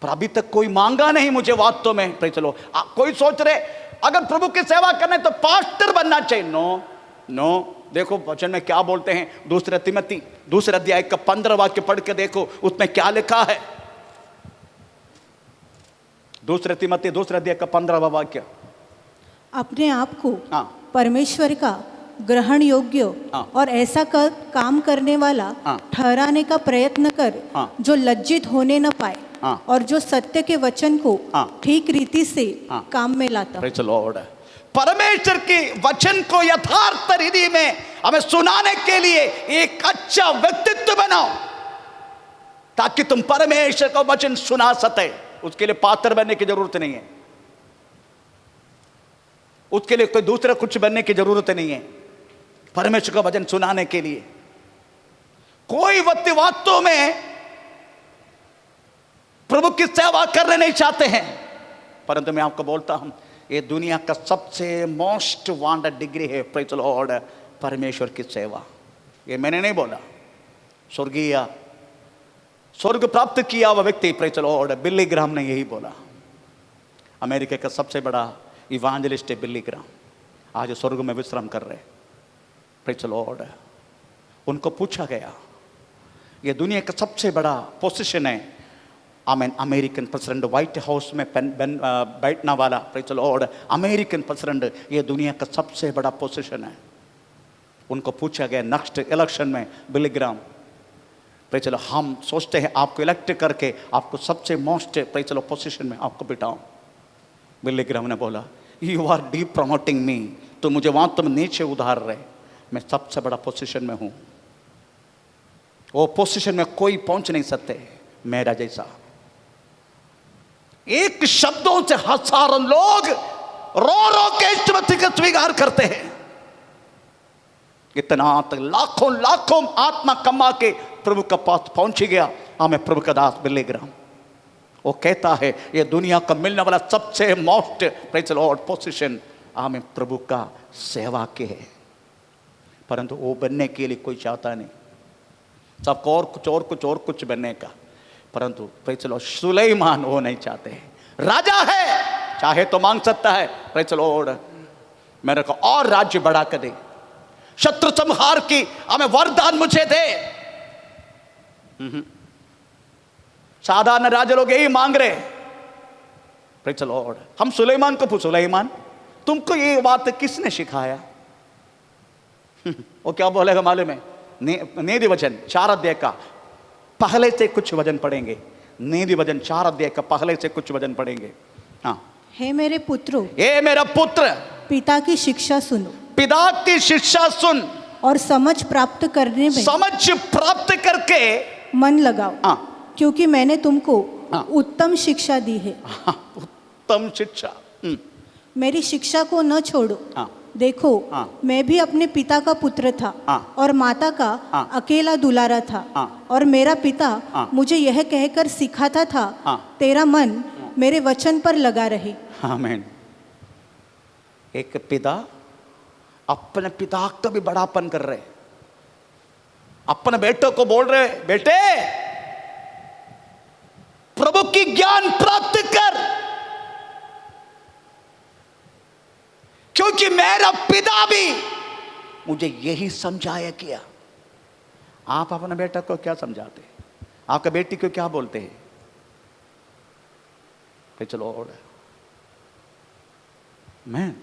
पर अभी तक कोई मांगा नहीं मुझे वास्तव में। Praise the Lord. कोई सोच रहे अगर प्रभु की सेवा करना है तो पास्टर बनना चाहिए। नो। देखो वचन में क्या बोलते हैं, दूसरा तिमोथी दूसरे अध्याय का 15 वाक्य पढ़ के देखो, उसमें क्या लिखा है। दूसरे तिमोथी दूसरे अध्याय का 15वां वाक्य। अपने आप को हाँ। परमेश्वर का ग्रहण योग्य हाँ। और ऐसा काम करने वाला हाँ। ठहराने का प्रयत्न कर, हाँ। जो लज्जित होने न पाए, हाँ। और जो सत्य के वचन को हाँ। ठीक रीति से हाँ। काम में लाता। Praise the Lord. परमेश्वर के वचन को यथार्थ रीति में हमें सुनाने के लिए एक अच्छा व्यक्तित्व बनाओ, ताकि तुम परमेश्वर का वचन सुना सके। उसके लिए पात्र बनने की जरूरत नहीं है, उसके लिए कोई दूसरा कुछ बनने की जरूरत नहीं है। परमेश्वर का वचन सुनाने के लिए कोई व्यक्ति वास्तव में प्रभु की सेवा करने नहीं चाहते हैं। परंतु मैं आपको बोलता हूं, ये दुनिया का सबसे मोस्ट वांटेड डिग्री है, प्रेज़ द लॉर्ड, परमेश्वर की सेवा। ये मैंने नहीं बोला, स्वर्ग प्राप्त किया हुआ व्यक्ति, प्रेज़ द लॉर्ड, बिली ग्राम ने यही बोला। अमेरिका का सबसे बड़ा इवांजलिस्ट है बिली ग्राम, आज स्वर्ग में विश्राम कर रहे, प्रेज़ द लॉर्ड। उनको पूछा गया, ये दुनिया का सबसे बड़ा पोजीशन है, अमेरिकन प्रेसिडेंट, व्हाइट हाउस में बैठने वाला, praise the Lord, American president, ये दुनिया का सबसे बड़ा पोजीशन है। उनको पूछा गया नेक्स्ट इलेक्शन में, बिली ग्राम, प्रेज़ द लॉर्ड, हम सोचते हैं आपको इलेक्ट करके आपको सबसे most, praise the Lord, position में आपको बिठाऊं। बिली ग्राम ने बोला, यू आर डीप प्रमोटिंग मी, तो मुझे वहां तुम नीचे उधार रहे, मैं सबसे बड़ा पोजीशन में हूं, वो पोजीशन में कोई पहुंच नहीं सकते मेरा जैसा। एक शब्दों से हजारों लोग रो रो के इष्टवती का स्वीकार करते हैं। इतना तक लाखों लाखों आत्मा कमा के प्रभु का पास पहुंच गया। हमें प्रभु का दास बिली ग्राम, वो कहता है ये दुनिया का मिलने वाला सबसे most, praise the Lord, position हमें प्रभु का सेवा के है। परंतु वो बनने के लिए कोई चाहता नहीं, सबको और कुछ बनने का। परंतु प्रेज़ द लॉर्ड, सुलेमान वो नहीं चाहते हैं। राजा है, चाहे तो मांग सकता है, प्रेज़ द लॉर्ड, मेरे को और राज्य बढ़ा कर दे, शत्रु संहार की हमें वरदान मुझे दे। साधारण राजा लोग यही मांग रहे, प्रेज़ द लॉर्ड। हम सुलेमान को पूछो, सुलेमान तुमको ये बात किसने सिखाया? वो क्या बोलेगा मालूम है? नीति वचन 4 अध्याय का पहले से कुछ वचन पढ़ेंगे। नीति वचन 4 अध्याय का पहले से कुछ वचन पढ़ेंगे। हाँ, हे मेरे पुत्रों, हे मेरा पुत्र, पिता की शिक्षा सुनो पिता की शिक्षा सुन और समझ प्राप्त करने में समझ प्राप्त करके मन लगाओ, हाँ, क्योंकि मैंने तुमको हाँ। उत्तम शिक्षा दी है। हाँ, उत्तम शिक्षा। मेरी शिक्षा को न छोड़ो। हाँ। देखो, हाँ। मैं भी अपने पिता का पुत्र था हाँ। और माता का हाँ। अकेला दुलारा था। हाँ। और मेरा पिता हाँ। मुझे यह कहकर सिखाता था, हाँ। तेरा मन मेरे वचन पर लगा रहे। आमीन। एक पिता अपने पिता का भी बड़ापन कर रहे, अपने बेटों को बोल रहे, बेटे प्रभु की ज्ञान प्राप्त कर, क्योंकि मेरा पिता भी मुझे यही समझाया किया। आप अपने बेटा को क्या समझाते? आपका बेटी को क्या बोलते हैं? चलो और मैं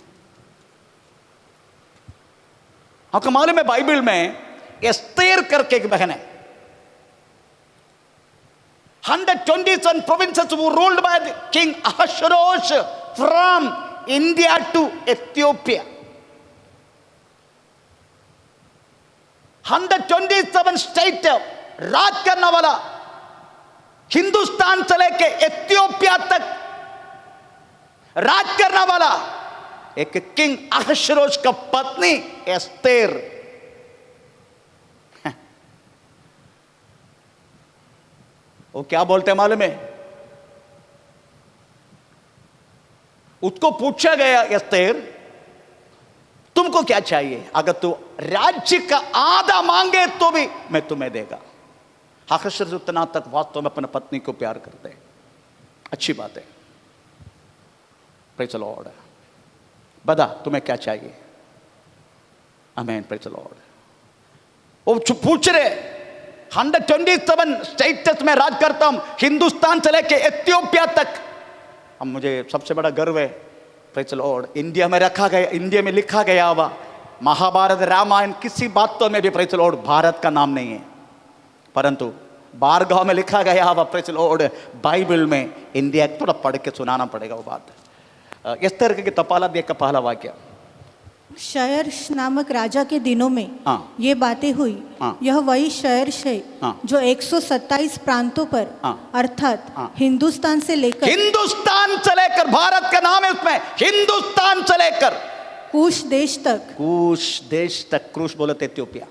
आपको मालूम है बाइबल में एस्तेर करके एक बहन है। 127 provinces were ruled by King Ahasuerus from India to Ethiopia. 127 state राज करने वाला, हिंदुस्तान से लेके एथियोपिया तक राज करने वाला एक किंग अहश्वेरोश का पत्नी एस्तेर। वो क्या बोलते हैं मालूम है? उसको पूछा गया, एस्तेर तुमको क्या चाहिए? अगर तू राज्य का आधा मांगे तो भी मैं तुम्हें देगा। अहश्वेरोश उतना तक वास्तव में अपने पत्नी को प्यार करते हैं। अच्छी बात है। Praise the Lord. बता तुम्हें क्या चाहिए? आमीन। Praise the Lord. वो पूछ रहे 127 स्टेट्स में राज करता हूं, हिंदुस्तान से लेके एथियोपिया तक। अब मुझे सबसे बड़ा गर्व है, प्रेज़ द लॉर्ड, इंडिया में रखा गया, इंडिया में लिखा गया हुआ महाभारत रामायण किसी बातों में भी प्रेज़ द लॉर्ड भारत का नाम नहीं है, परंतु बारगांव में लिखा गया हुआ प्रेज़ द लॉर्ड बाइबल में इंडिया। थोड़ा पढ़ के सुनाना पड़ेगा वो बात। इस तरह के तपाला देख का पहला वाक्य। शयर्ष नामक राजा के दिनों में हाँ। ये बातें हुई। हाँ। यह वही शयर्ष है हाँ। जो 127 प्रांतों पर हाँ। अर्थात हाँ। हिंदुस्तान से लेकर भारत का नाम है उसमें, हिंदुस्तान से लेकर कूश देश तक, कूश देश तक, क्रूश बोले थे इथियोपिया।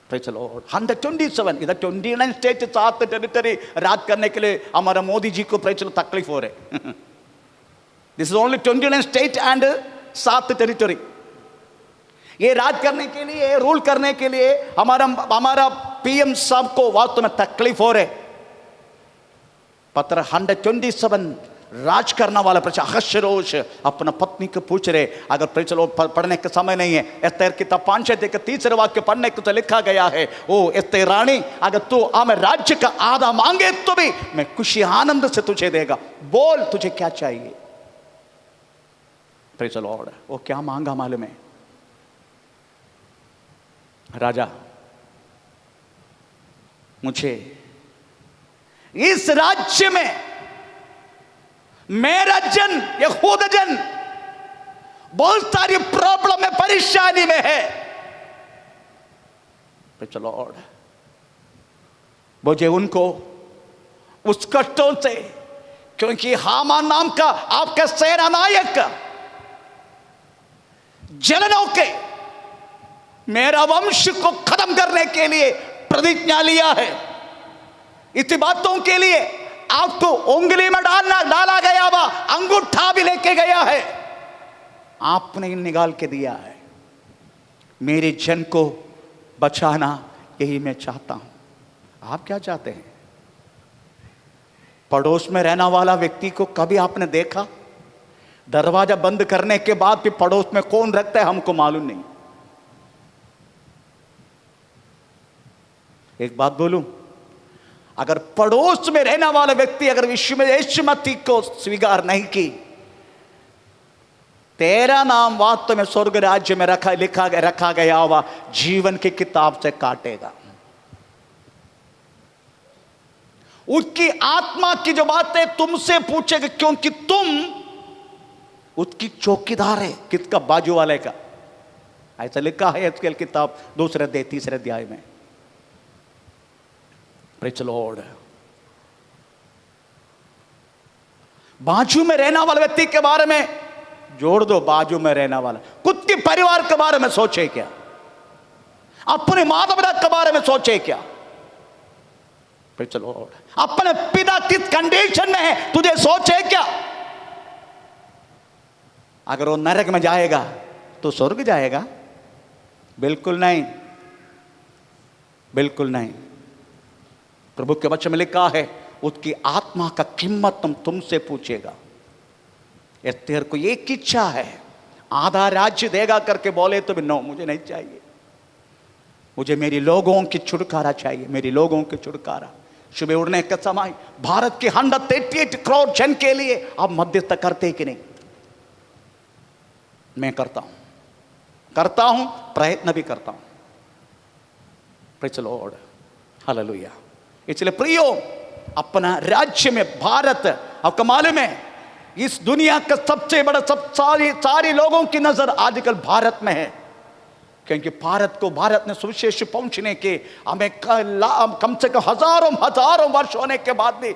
127 इधर 29 स्टेट 7 टेरिटरी राज करने के लिए हमारा मोदी जी को तकलीफ हो रहे। This is only 29 state and 7 territory. ये राज करने के लिए, रूल करने के लिए हमारा पीएम साहब को वास्तव में तकलीफ हो रहे। पत्र 127 राज करना वाला अहश्वेरोश अपना पत्नी को पूछ रहे, अगर पढ़ने का समय नहीं है, एस्तेर किताब 5 अध्याय के 3 वाक्य पढ़ने को तो लिखा गया है, ओ एस्तेर रानी, अगर तू हमें राज्य का आधा मांगे तो भी मैं खुशी आनंद से तुझे देगा। बोल तुझे क्या चाहिए? Praise the Lord. वो क्या मांगा मालूम है? राजा मुझे इस राज्य में मेरा जन, यहूदा जन बहुत सारी प्रॉब्लम में, परेशानी में है। Praise the Lord. मुझे उनको उस कष्टों से, क्योंकि हामान नाम का आपका सेना नायक जलनों के मेरा वंश को खत्म करने के लिए प्रतिज्ञा लिया है। इसी बातों के लिए आपको उंगली में डाला गया हुआ अंगूठा भी लेके गया है, आपने निकाल के दिया है। मेरे जन को बचाना यही मैं चाहता हूं। आप क्या चाहते हैं? पड़ोस में रहने वाला व्यक्ति को कभी आपने देखा? दरवाजा बंद करने के बाद भी पड़ोस में कौन रखता है हमको मालूम नहीं। एक बात बोलूं, अगर पड़ोस में रहने वाला व्यक्ति अगर विश्व में यीशुमती को स्वीकार नहीं की, तेरा नाम वास्तव में स्वर्ग राज्य में रखा गया हुआ जीवन की किताब से काटेगा। उसकी आत्मा की जो बातें तुमसे पूछेगा, क्योंकि तुम उसकी चौकीदार है। किसका? बाजू वाले का। ऐसा लिखा है एहज़केल किताब 2-3 अध्याय में। Praise the Lord. बाजू में रहने वाले व्यक्ति के बारे में जोड़ दो, बाजू में रहने वाला। खुद के परिवार के बारे में सोचे क्या? अपने माता पिता के बारे में सोचे क्या? Praise the Lord. अपने पिता किस कंडीशन में है तुझे सोचे क्या? अगर वो नरक में जाएगा तो स्वर्ग जाएगा? बिल्कुल नहीं, बिल्कुल नहीं। प्रभु के वचन में लिखा है उसकी आत्मा का कीमत तुमसे पूछेगा। एस्तेर को एक इच्छा है, आधा राज्य देगा करके बोले तो भी नो, मुझे नहीं चाहिए, मुझे मेरी लोगों की छुटकारा चाहिए, मेरी लोगों की छुटकारा। सुबह उड़ने का समय भारत के 188 करोड़ जन के लिए आप मध्यस्थ करते कि नहीं? मैं करता हूं, प्रयत्न भी करता हूं। Praise the Lord, hallelujah. इसलिए प्रियो, अपना राज्य में भारत, आपको मालूम है इस दुनिया का सबसे बड़ा सारी लोगों की नजर आजकल भारत में है, क्योंकि भारत ने सुविशेष पहुंचने के हमें कम से कम हजारों वर्ष होने के बाद भी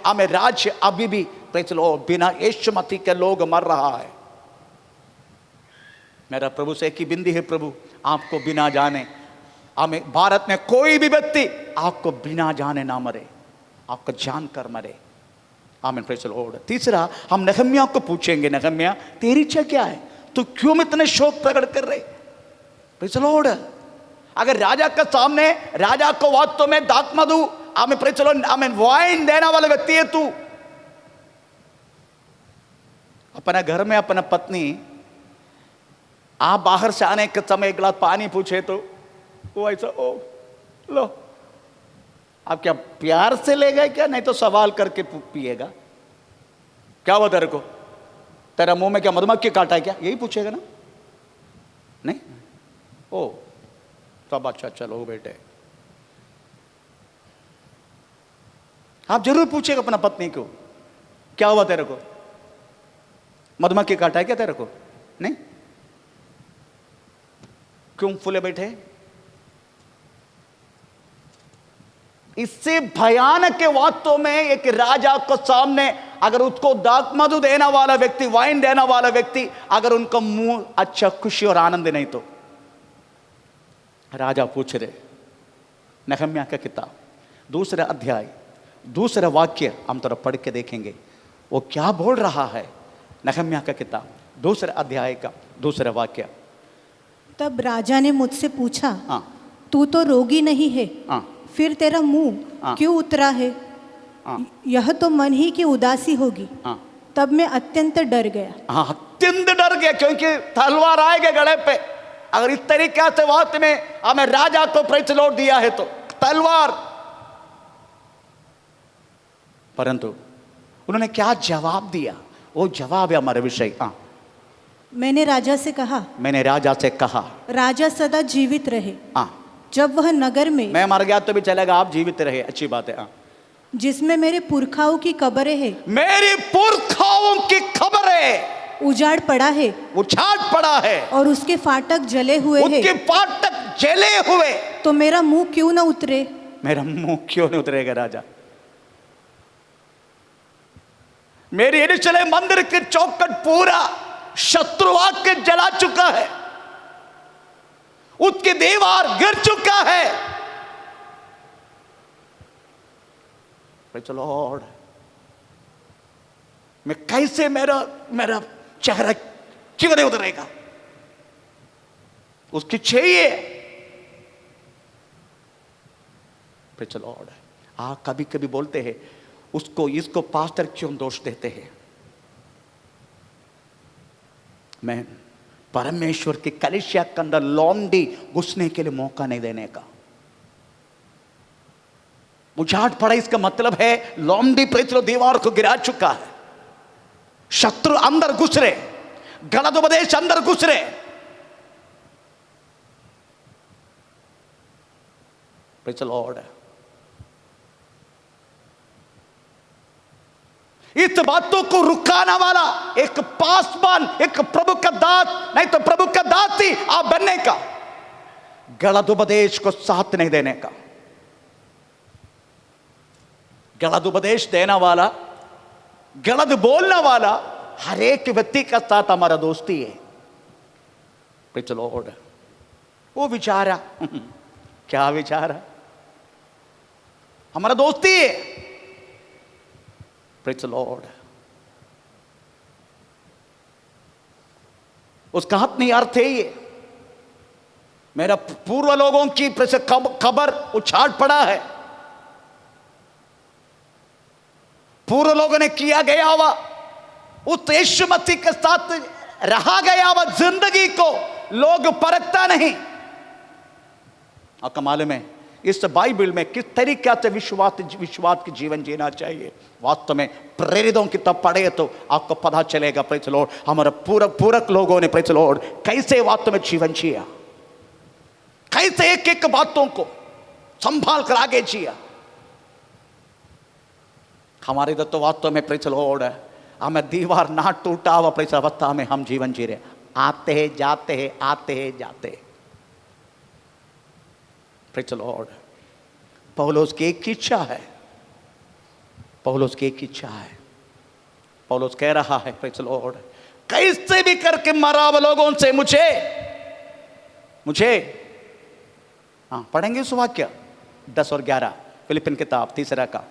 हमें राज्य अभी भी प्रेज़ द लॉर्ड बिना यीशुमसीह के लोग मर रहा है। मेरा प्रभु से एक ही बिंदी है, प्रभु आपको बिना जाने हमें भारत में कोई भी व्यक्ति आपको बिना जाने ना मरे, आपको जान कर मरे। आमीन, प्रेज़ द लॉर्ड। तीसरा, हम नहम्याह को पूछेंगे, नहम्याह तेरी इच्छा क्या है? तो क्यों इतने शोक प्रकट कर रहे? Praise the Lord. अगर राजा के सामने, राजा को वास्तव में दाखमधु, आमीन, प्रेज़ द लॉर्ड, आमीन, वाइन देने वाला व्यक्ति है तू। अपना घर में अपना पत्नी आप बाहर से आने के समय एक गिलास पानी पूछे तो वो ऐसा, ओ लो, आप क्या प्यार से ले गए क्या? नहीं तो सवाल करके पिएगा। क्या हुआ तेरे को? तेरा मुंह में क्या मधुमक्खी काटा है क्या? यही पूछेगा ना? नहीं, ओ सब अच्छा, चलो बेटे। आप जरूर पूछेगा अपना पत्नी को, क्या हुआ तेरे को? मधुमक्खी काटा है क्या तेरे को? नहीं, क्यों फूले बैठे? इससे भयानक के वास्तव में एक राजा को सामने अगर उसको दाखमधु देने वाला व्यक्ति, वाइन देने वाला व्यक्ति, अगर उनका मुंह अच्छा खुशी और आनंद नहीं, तो राजा पूछ रहे। नहम्याह का किताब 2 अध्याय 2 वाक्य हम थोड़ा पढ़ के देखेंगे वो क्या बोल रहा है। नहम्याह का किताब 2 अध्याय का 2 वाक्य। तब राजा ने मुझसे पूछा, हाँ, तू तो रोगी नहीं है, हाँ, फिर तेरा मुंह क्यों उतरा है? यह तो मन ही की उदासी होगी। तब मैं अत्यंत डर गया। हाँ, अत्यंत डर गया, क्योंकि तलवार आएगा गले पे। अगर इस तरीके से बात में हमें राजा को प्रेज़ द लॉर्ड दिया है तो तलवार। परंतु उन्होंने क्या जवाब दिया? वो जवाब है हमारे विषय। मैंने राजा से कहा, राजा सदा जीवित रहे। जब वह नगर में, मैं मर गया तो भी चलेगा, आप जीवित रहे, अच्छी बात है। जिसमें मेरे पुरखाओं की कब्रें हैं, मेरी पुरखाओं की खबरें उजाड़ पड़ा है और उसके फाटक जले हुए हैं, उसके फाटक जले हुए, तो मेरा मुंह क्यों न उतरे? मेरा मुंह क्यों नहीं उतरेगा राजा? मेरी यरूशलेम मंदिर की चौखट पूरा शत्रु आके जला चुका है, उसकी दीवार गिर चुका है। Praise the Lord. मैं कैसे मेरा चेहरा क्यों नहीं उतरेगा? उसकी चाहिए। Praise the Lord. कभी कभी बोलते हैं इसको पास्टर क्यों दोष देते हैं? मैं परमेश्वर की कलीसिया के अंदर लौंडी घुसने के लिए मौका नहीं देने का। उजाड़ पड़ा इसका मतलब है लोमड़ी प्रेत लो दीवार को गिरा चुका है, शत्रु अंदर घुस रहे, गलत उपदेश अंदर घुस रहे। Praise the Lord. इस बातों को रुकाने वाला एक पासवान, एक प्रभु का दास, नहीं तो प्रभु का दासी आप बनने का, गलत उपदेश को साथ नहीं देने का। गलत उपदेश देने वाला, गलत बोलने वाला हर एक व्यक्ति के साथ हमारा दोस्ती है। Praise the Lord. वो विचारा क्या विचारा, हमारा दोस्ती है। Praise the Lord. उसका अपनी अर्थ है ये, मेरा पूर्व लोगों की खबर उछाड़ पड़ा है, पूर्व लोगों ने किया गया हुआ उस यीशु मसीह के साथ रहा गया हुआ जिंदगी को लोग परखता नहीं। आपका मालूम है इस बाइबल में किस तरीके से विश्वास की जीवन जीना चाहिए। वास्तव में प्रेरितों की तब पढ़े तो आपको पता चलेगा प्रेज द लॉर्ड, हमारे पूरक लोगों ने प्रेज द लॉर्ड कैसे वास्तव में जीवन जिया, कैसे एक एक बातों को संभाल कर आगे जिया। हमारे इधर तो वास्तव में प्रेज द लॉर्ड है, हमें दीवार ना टूटा हुआ प्रेज अवस्था में हम जीवन जी रहे, आते हैं जाते हैं, आते हैं जाते हैं। Praise the Lord. पौलुस की एक इच्छा है, पौलुस की एक इच्छा है। पौलुस कह रहा है प्रेज द लॉर्ड, कैसे भी करके मरा हुआ लोगों से मुझे पढ़ेंगे उस वाक्य 10 और 11 फिलिपिन किताब 3 का,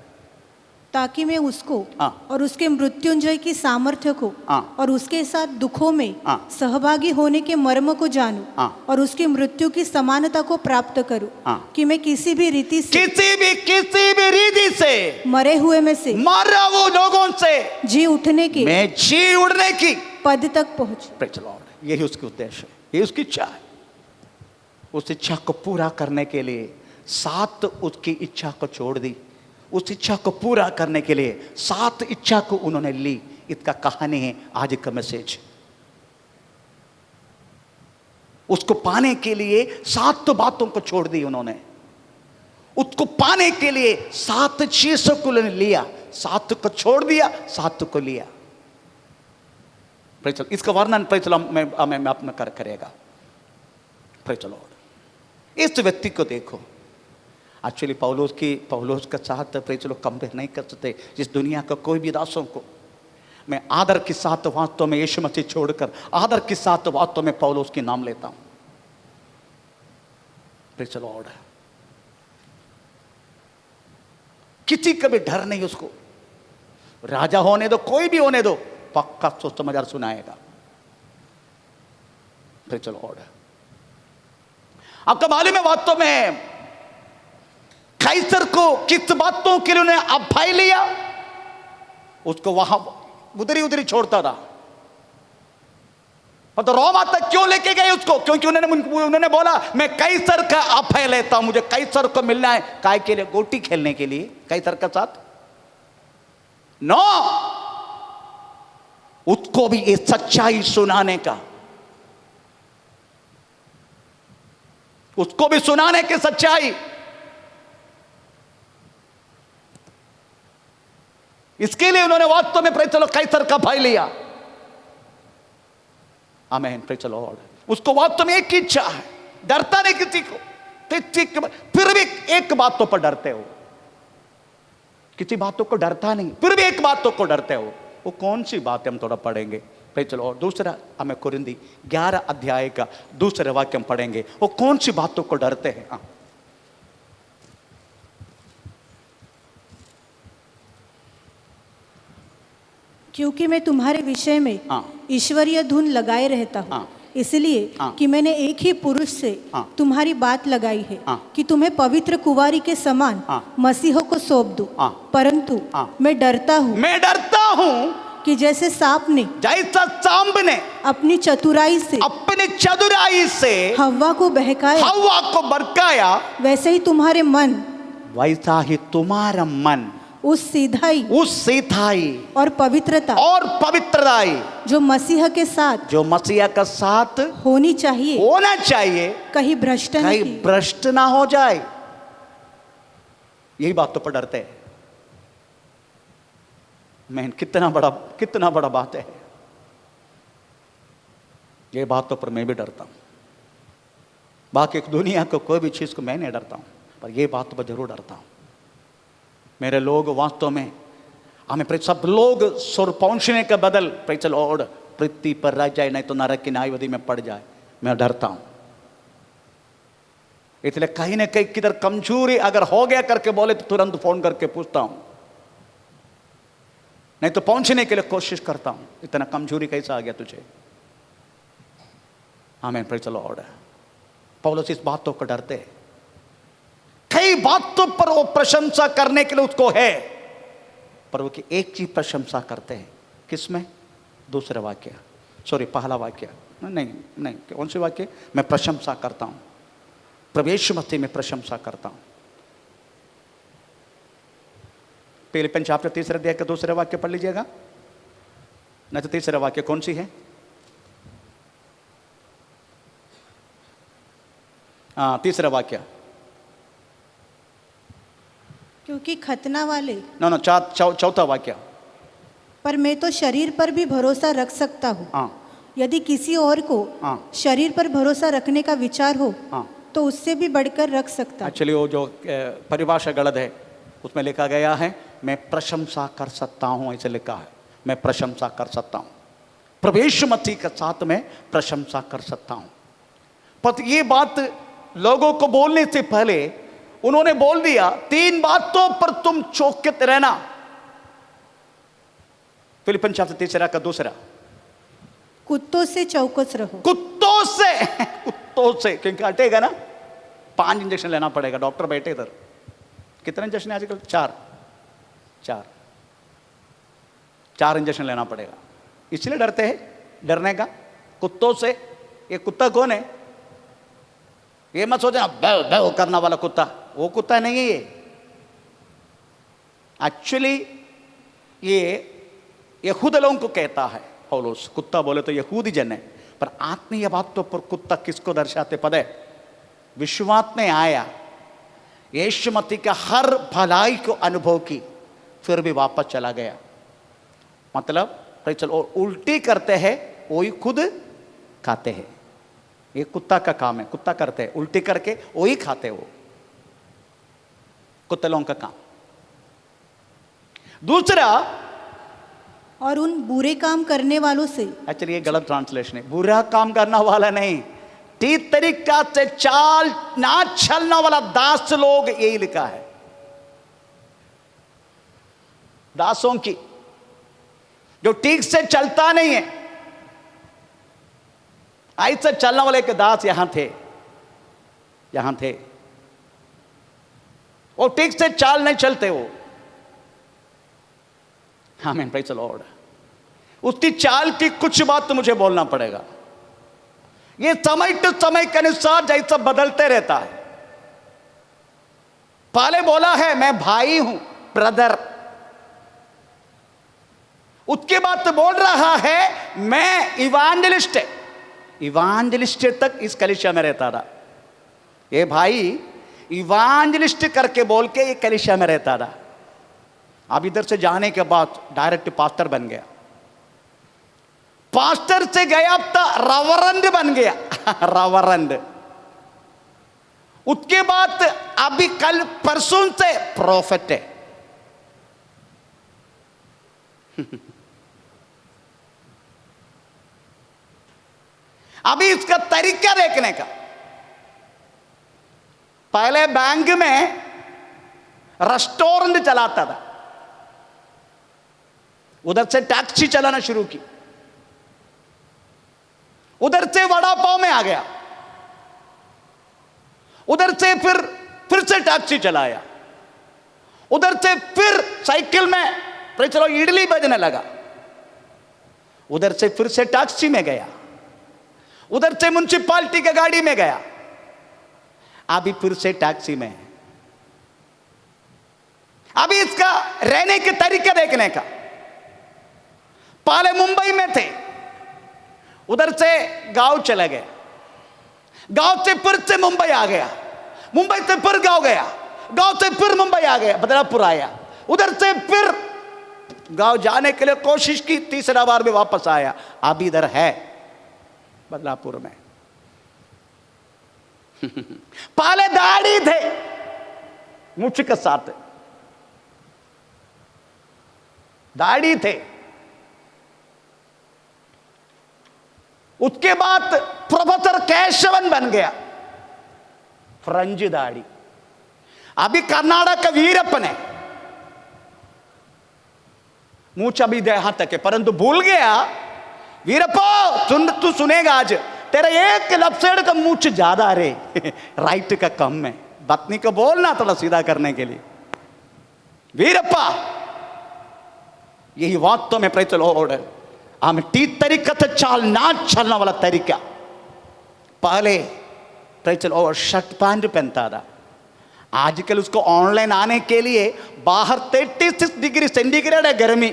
ताकि मैं उसको और उसके मृत्युंजय की सामर्थ्य को और उसके साथ दुखों में सहभागी होने के मर्म को जानूं और उसकी मृत्यु की समानता को प्राप्त करूं, कि मैं किसी भी रीति से मरे हुए में से मरा वो लोगों से जी उठने के मैं जी उड़ने की पद तक पहुंच। Praise the Lord. यही उसकी उद्देश्य है, यही उसकी इच्छा है। उस इच्छा को पूरा करने के लिए सात उसकी इच्छा को छोड़ दी, उस इच्छा को पूरा करने के लिए 7 इच्छा को उन्होंने ली। इसका कहानी है आज का मैसेज। उसको पाने के लिए 7 बातों को छोड़ दी उन्होंने, उसको पाने के लिए 7 चीजों को लिया, 7 को छोड़ दिया, 7 को लिया। इसका वर्णन प्रेज में अपना करेगा। Praise the Lord. इस व्यक्ति को देखो, एक्चुअली पौलुस के साथ प्रेज लोग कंपेयर नहीं कर सकते। इस दुनिया का कोई भी दासों को मैं आदर के साथ वास्तव में यीशु मसीह छोड़कर आदर के साथ वास्तव में पौलुस के नाम लेता हूं। Praise the Lord. किसी का भी डर नहीं उसको, राजा होने दो, कोई भी होने दो, पक्का सोच समझदार सुनाएगा। Praise the Lord. आपका मालूम है वास्तव में कैसर को किस बातों के लिए उन्हें अभय लिया, उसको वहां उधरी छोड़ता था। तो रोमा तक क्यों लेके गए उसको? क्योंकि उन्होंने बोला मैं कैसर का अभय लेता हूं, मुझे कैसर को मिलना है। काय के लिए? गोटी खेलने के लिए कैसर के साथ? नो, उसको भी ये सच्चाई सुनाने का, उसको भी सुनाने की सच्चाई। इसके लिए उन्होंने वास्तव में प्रेज द लॉर्ड कैसर का भय लिया। आमीन। Praise the Lord. उसको वास्तव में एक इच्छा है, डरता नहीं किसी को, फिर भी एक बातों पर डरते हो, किसी बातों को डरता नहीं, फिर भी एक बातों को डरते हो। वो कौन सी बात है हम थोड़ा पढ़ेंगे। Praise the Lord. दूसरा हमें कुरिन्दी 11 अध्याय का दूसरे वाक्य हम पढ़ेंगे। वो कौन सी बातों को डरते हैं। क्योंकि मैं तुम्हारे विषय में ईश्वरीय धुन लगाए रहता हूँ, इसलिए कि मैंने एक ही पुरुष से तुम्हारी बात लगाई है कि तुम्हें पवित्र कुंवारी के समान मसीह को सौंप दूं। परंतु मैं डरता हूँ कि जैसे सांप ने अपनी चतुराई से हव्वा को बहकाया, वैसे ही तुम्हारे मन वैसा ही तुम्हारा मन उस सीधाई और पवित्रता जो मसीह के साथ होनी चाहिए कहीं भ्रष्ट ना हो जाए। यही बात तो पर डरते हैं। मैं कितना बड़ा बात है। ये बात तो पर मैं भी डरता हूं। बाकी दुनिया को कोई भी चीज को मैं नहीं डरता हूं, पर यह बात तो पर जरूर डरता हूं। मेरे लोग वास्तव में हमें सब लोग सुर पहुंचने के बदल और पृथ्वी पर रह जाए, नहीं तो नरक की न्यायविधि में पड़ जाए। मैं डरता हूं। इसलिए कहीं ना कहीं किधर कमजोरी अगर हो गया करके बोले तो तुरंत फोन करके पूछता हूं, नहीं तो पहुंचने के लिए कोशिश करता हूं। इतना कमजोरी कैसा आ गया तुझे? आमीन, प्रेज़ द लॉर्ड। पौलुस इस बातों को डरते हैं। कई बातों पर वो प्रशंसा करने के लिए उसको है, पर वो कि एक चीज प्रशंसा करते हैं। किसमें? दूसरे वाक्य, पहला वाक्य नहीं, कौन से वाक्य? मैं प्रशंसा करता हूं, प्रवेश मसीह में प्रशंसा करता हूं। फिलिपियन चैप्टर 3 अध्याय के दूसरे वाक्य पढ़ लीजिएगा। नहीं तो तीसरा वाक्य कौन सी है? तीसरा वाक्य, क्योंकि खतना वाले चौथा वाक्य, पर मैं तो शरीर पर भी भरोसा रख सकता हूँ। यदि किसी और को शरीर पर भरोसा रखने का विचार हो तो उससे भी बढ़कर रख सकता। एक्चुअली वो जो परिभाषा गलत है, उसमें लिखा गया है मैं प्रशंसा कर सकता हूँ, ऐसे लिखा है। मैं प्रशंसा कर सकता हूँ, प्रवेश मसीह के साथ में प्रशंसा कर सकता हूँ। पर ये बात लोगों को बोलने से पहले उन्होंने बोल दिया, 3 बातों पर तुम चौकस रहना। फिलिपियन चैप्टर 3 का दूसरा, कुत्तों से चौकस रहो। कुत्तों से क्योंकि हटेगा ना, 5 इंजेक्शन लेना पड़ेगा। डॉक्टर बैठे इधर, कितने इंजेक्शन है आजकल? 4 इंजेक्शन लेना पड़ेगा। इसलिए डरते हैं। डरने का कुत्तों से। ये कुत्ता कौन है? ये मत सोचना बैव बैव करना वाला कुत्ता, वो कुत्ता नहीं है ये। एक्चुअली ये यहूद लोगों को कहता है पौलुस। कुत्ता बोले तो यहूदी जन है, पर आत्मीय बातों पर कुत्ता किसको दर्शाते? पद है, विश्वास में आया, यीशु मसीह का हर भलाई को अनुभव की, फिर भी वापस चला गया। मतलब और उल्टी करते हैं वही खुद खाते हैं। ये कुत्ता का काम है। कुत्ता करते हैं उल्टी करके वही खाते, वो कुत्ते लोगों का काम। दूसरा, और उन बुरे काम करने वालों से। एक्चुअली ये गलत ट्रांसलेशन है। बुरा काम करना वाला नहीं, ठीक तरीका से चाल ना चलने वाला दास लोग, यही लिखा है। दासों की जो ठीक से चलता नहीं है, ऐसे चलने वाले के दास यहां थे और ठीक से चाल नहीं चलते वो। आमीन, प्रेज़ द लॉर्ड। उसकी चाल की कुछ बात तो मुझे बोलना पड़ेगा। ये समय टू समय के अनुसार जैसा बदलते रहता है। पहले बोला है मैं भाई हूं, ब्रदर। उसके बाद तो बोल रहा है मैं इवांजलिस्ट है। इवांजलिस्ट तक इस कलीसिया में रहता था ये भाई, इवांजलिस्ट करके बोल के ये कलीसिया में रहता था। अब इधर से जाने के बाद डायरेक्ट पास्टर बन गया। पास्टर से गया तो रवरंड बन गया रवरंड। उसके बाद अभी कल परसों से प्रोफेट है। अभी इसका तरीका देखने का, पहले बैंक में रेस्टोरेंट चलाता था, उधर से टैक्सी चलाना शुरू की, उधर से वड़ा पाव में आ गया, उधर से फिर से टैक्सी चलाया, उधर से फिर साइकिल में चलो इडली बजने लगा, उधर से फिर से टैक्सी में गया, उधर से म्युनिसिपालिटी की गाड़ी में गया, अभी फिर से टैक्सी में है। अभी इसका रहने के तरीके देखने का, पहले मुंबई में थे, उधर से गांव चला गया, गांव से फिर से मुंबई आ गया, मुंबई से फिर गांव गया, गांव से फिर मुंबई आ गया, बदलापुर आया, उधर से फिर गांव जाने के लिए कोशिश की, तीसरा बार भी वापस आया, अब इधर है बदलापुर में। पहले दाढ़ी थे मूछ के साथ, दाढ़ी थे, उसके बाद प्रोफेसर केशवन बन गया, फ्रंजी दाढ़ी। अभी कर्नाटक का वीरप्पन है, मूछ अभी यहां तक है, परंतु भूल गया वीरप्पा, तू सुनेगा आज, तेरा एक लेफ्ट साइड का मूछ ज्यादा रे, राइट का कम है। पत्नी को बोलना थोड़ा सीधा करने के लिए, वीरप्पा यही वास्तव में प्रेज द लॉर्ड हम टी तरीका से चाल ना चलने वाला तरीका। पहले praise the Lord shirt pant पहनता था, आजकल उसको ऑनलाइन आने के लिए बाहर 36 डिग्री सेंटीग्रेड है गर्मी,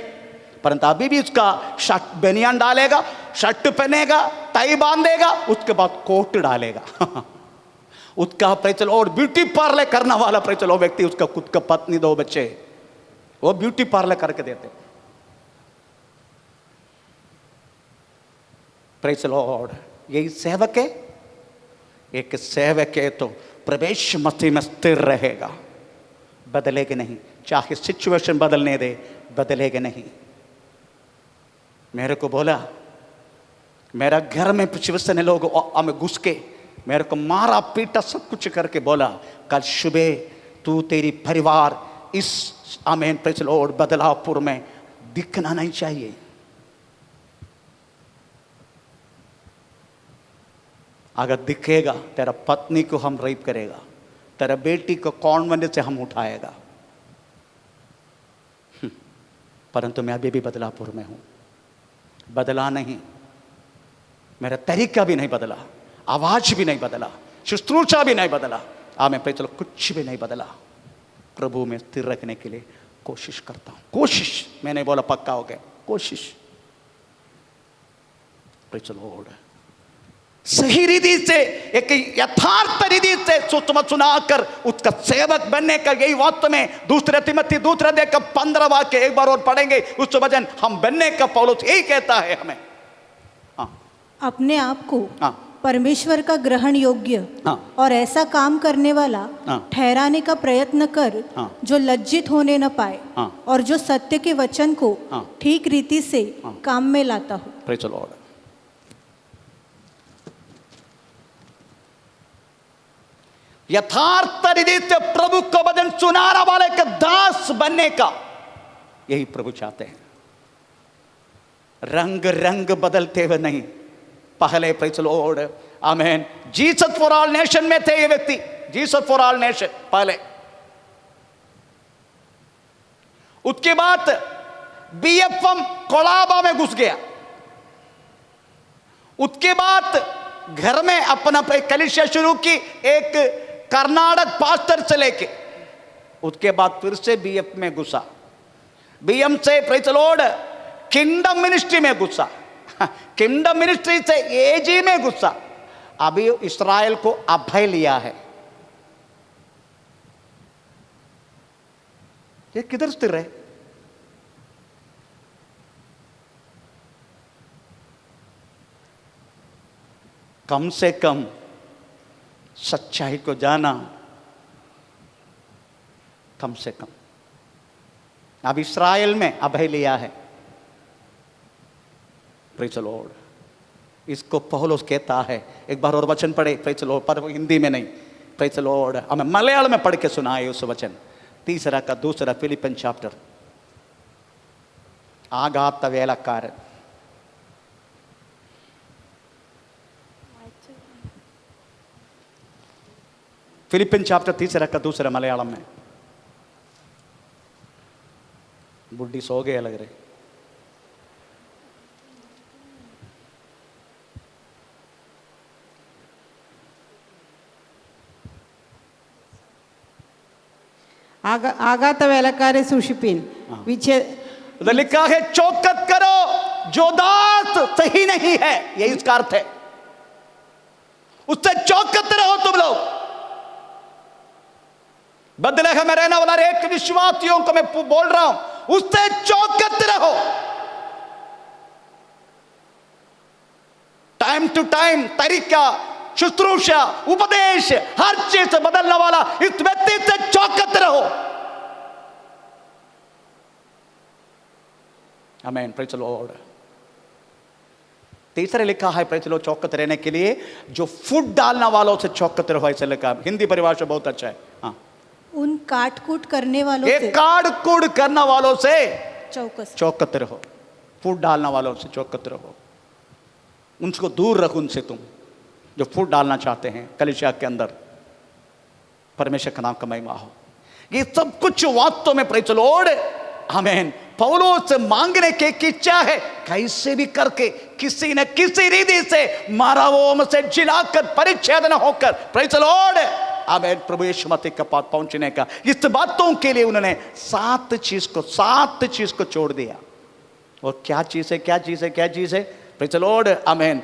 परंतु अभी भी उसका शर्ट बनियान डालेगा, शर्ट पहनेगा, टाई बांधेगा, उसके बाद कोट डालेगा। उसका praise the Lord beauty parlour करने वाला प्रेज द लॉर्ड व्यक्ति, उसका खुद का पत्नी 2 बच्चे, वो ब्यूटी पार्लर करके देते। प्रेज द लॉर्ड यही सेवक है, एक सेवक है तो प्रवेश मसीह में स्थिर रहेगा, बदलेगा नहीं, चाहे सिचुएशन बदलने दे, बदलेगा नहीं। मेरे को बोला, मेरा घर में शिवसेना लोग हमें घुस के मेरे को मारा पीटा सब कुछ करके बोला, कल सुबह तू तेरी परिवार इस आमेन प्रेज द लॉर्ड बदलापुर में दिखना नहीं चाहिए। अगर दिखेगा तेरा पत्नी को हम रेप करेगा, तेरा बेटी को कॉन्वेंट से हम उठाएगा। परंतु मैं अभी भी बदलापुर में हूं, बदला नहीं, मेरा तरीका भी नहीं बदला, आवाज भी नहीं बदला, शुश्रूषा भी नहीं बदला, मैं प्रेज द लॉर्ड कुछ भी नहीं बदला। प्रभु में स्थिर रखने के लिए कोशिश करता हूं, कोशिश, मैंने बोला पक्का हो गया, कोशिश। प्रेज द लॉर्ड सही रीति से, एक यथार्थ रीति से सुसमाचार सुनाकर उसका सेवक बनने का, यही वास्तव में दूसरे तिमोथी 2:15 वाक्य एक बार और पढ़ेंगे, उस वचन हम बनने का पौलुस यही कहता है हमें। अपने आप को हाँ। परमेश्वर का ग्रहण योग्य हाँ। और ऐसा काम करने वाला हाँ। ठहराने का प्रयत्न कर, हाँ। जो लज्जित होने न पाए, हाँ। और जो सत्य के वचन को हाँ। ठीक रीति से हाँ। काम में लाता हो। प्रेज द लॉर्ड यथार्थ रीति से प्रभु को वचन सुनाने वाले के दास बनने का यही प्रभु चाहते हैं। रंग रंग बदलते हुए नहीं, पहले praise the Lord amen Jesus for all nation में थे ये व्यक्ति, जीसस फॉर ऑल नेशन पहले, उसके बाद बीएफएम कोलाबा में घुस गया, उसके बाद घर में अपना कलीसिया शुरू की, एक कर्नाटक पास्टर से लेके, उसके बाद फिर से बीएफ में घुसा, बीएम से praise the Lord kingdom ministry में घुसा, किंगडम मिनिस्ट्री से एजी में घुसा, अभी इस्राएल को अभय लिया है। ये किधर स्थिर है? कम से कम सच्चाई को जाना, कम से कम अब इस्राएल में अभय लिया है। प्रेज द लॉर्ड इसको पौलुस कहता है, एक बार और वचन पढ़े प्रेज द लॉर्ड, पर हिंदी में नहीं, प्रेज द लॉर्ड हमें मलयालम में पढ़ के सुनाए उस वचन, 3 फिलिपियन चैप्टर, आघात वेलकार, फिलिपियन चैप्टर 3 मलयालम में। बुढ़ी सो गए लग रहे। ആകാത്ത വേലക്കാരെ സൂക്ഷിപ്പീൻ വിച്ഛേ उधर लिखा है चौकत करो जो दात सही नहीं है, यही इसका अर्थ है। उससे चौकत रहो तुम लोग। बदलेहम में रहने वाला एक विश्वासियों को मैं बोल रहा हूं, उससे चौकत रहो। टाइम टू टाइम तरीका, शुश्रूषा, उपदेश, हर चीज से बदलने वाला इस व्यक्ति से चौकत रहो। आमीन, प्रेज़ द लॉर्ड। तीसरे लिखा है प्रेज़ द लॉर्ड चौकत रहने के लिए जो फूट डालने वालों से चौकत रहो, ऐसे लिखा है। हिंदी परिभाषा बहुत अच्छा है। हाँ, उन काट कूट करने वालों एक से काट कूट करने वालों से चौकस चौकत रहो, फूट डालने वालों से चौकत रहो। उनको दूर रखो उनसे, तुम जो फूट डालना चाहते हैं कलीसिया के अंदर। परमेश्वर का नाम का महिमा हो। ये सब कुछ वास्तव में प्रेज़ द लॉर्ड आमीन पौलुस से मांगने की इच्छा है। कैसे भी करके किसी न किसी रीति से मारावों से जिलाकर परिच्छेदन होकर प्रेज़ द लॉर्ड आमीन प्रभु यीशु मसीह के पास पहुंचने का, इस बातों के लिए उन्होंने सात चीज को छोड़ दिया। और क्या चीज है, क्या चीज है, क्या चीज है? प्रेज़ द लॉर्ड आमीन।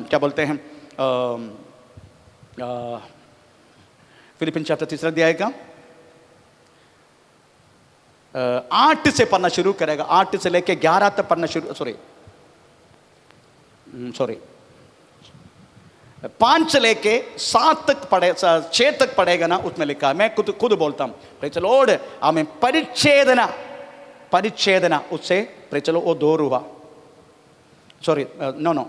क्या बोलते हैं, फिलिपियन चैप्टर 3 अध्याय का 8 से पढ़ना शुरू करेगा। 8 से लेके 11 तक पढ़ना शुरू, सॉरी 5 से लेके 7 तक पढ़े, 6 तक पढ़ेगा ना, उसमें लिखा है। मैं खुद बोलता हूं प्रेज़ द लॉर्ड आमीन। परिच्छेदना उससे प्रेज़ द लॉर्ड वो दूर हुआ। सॉरी नो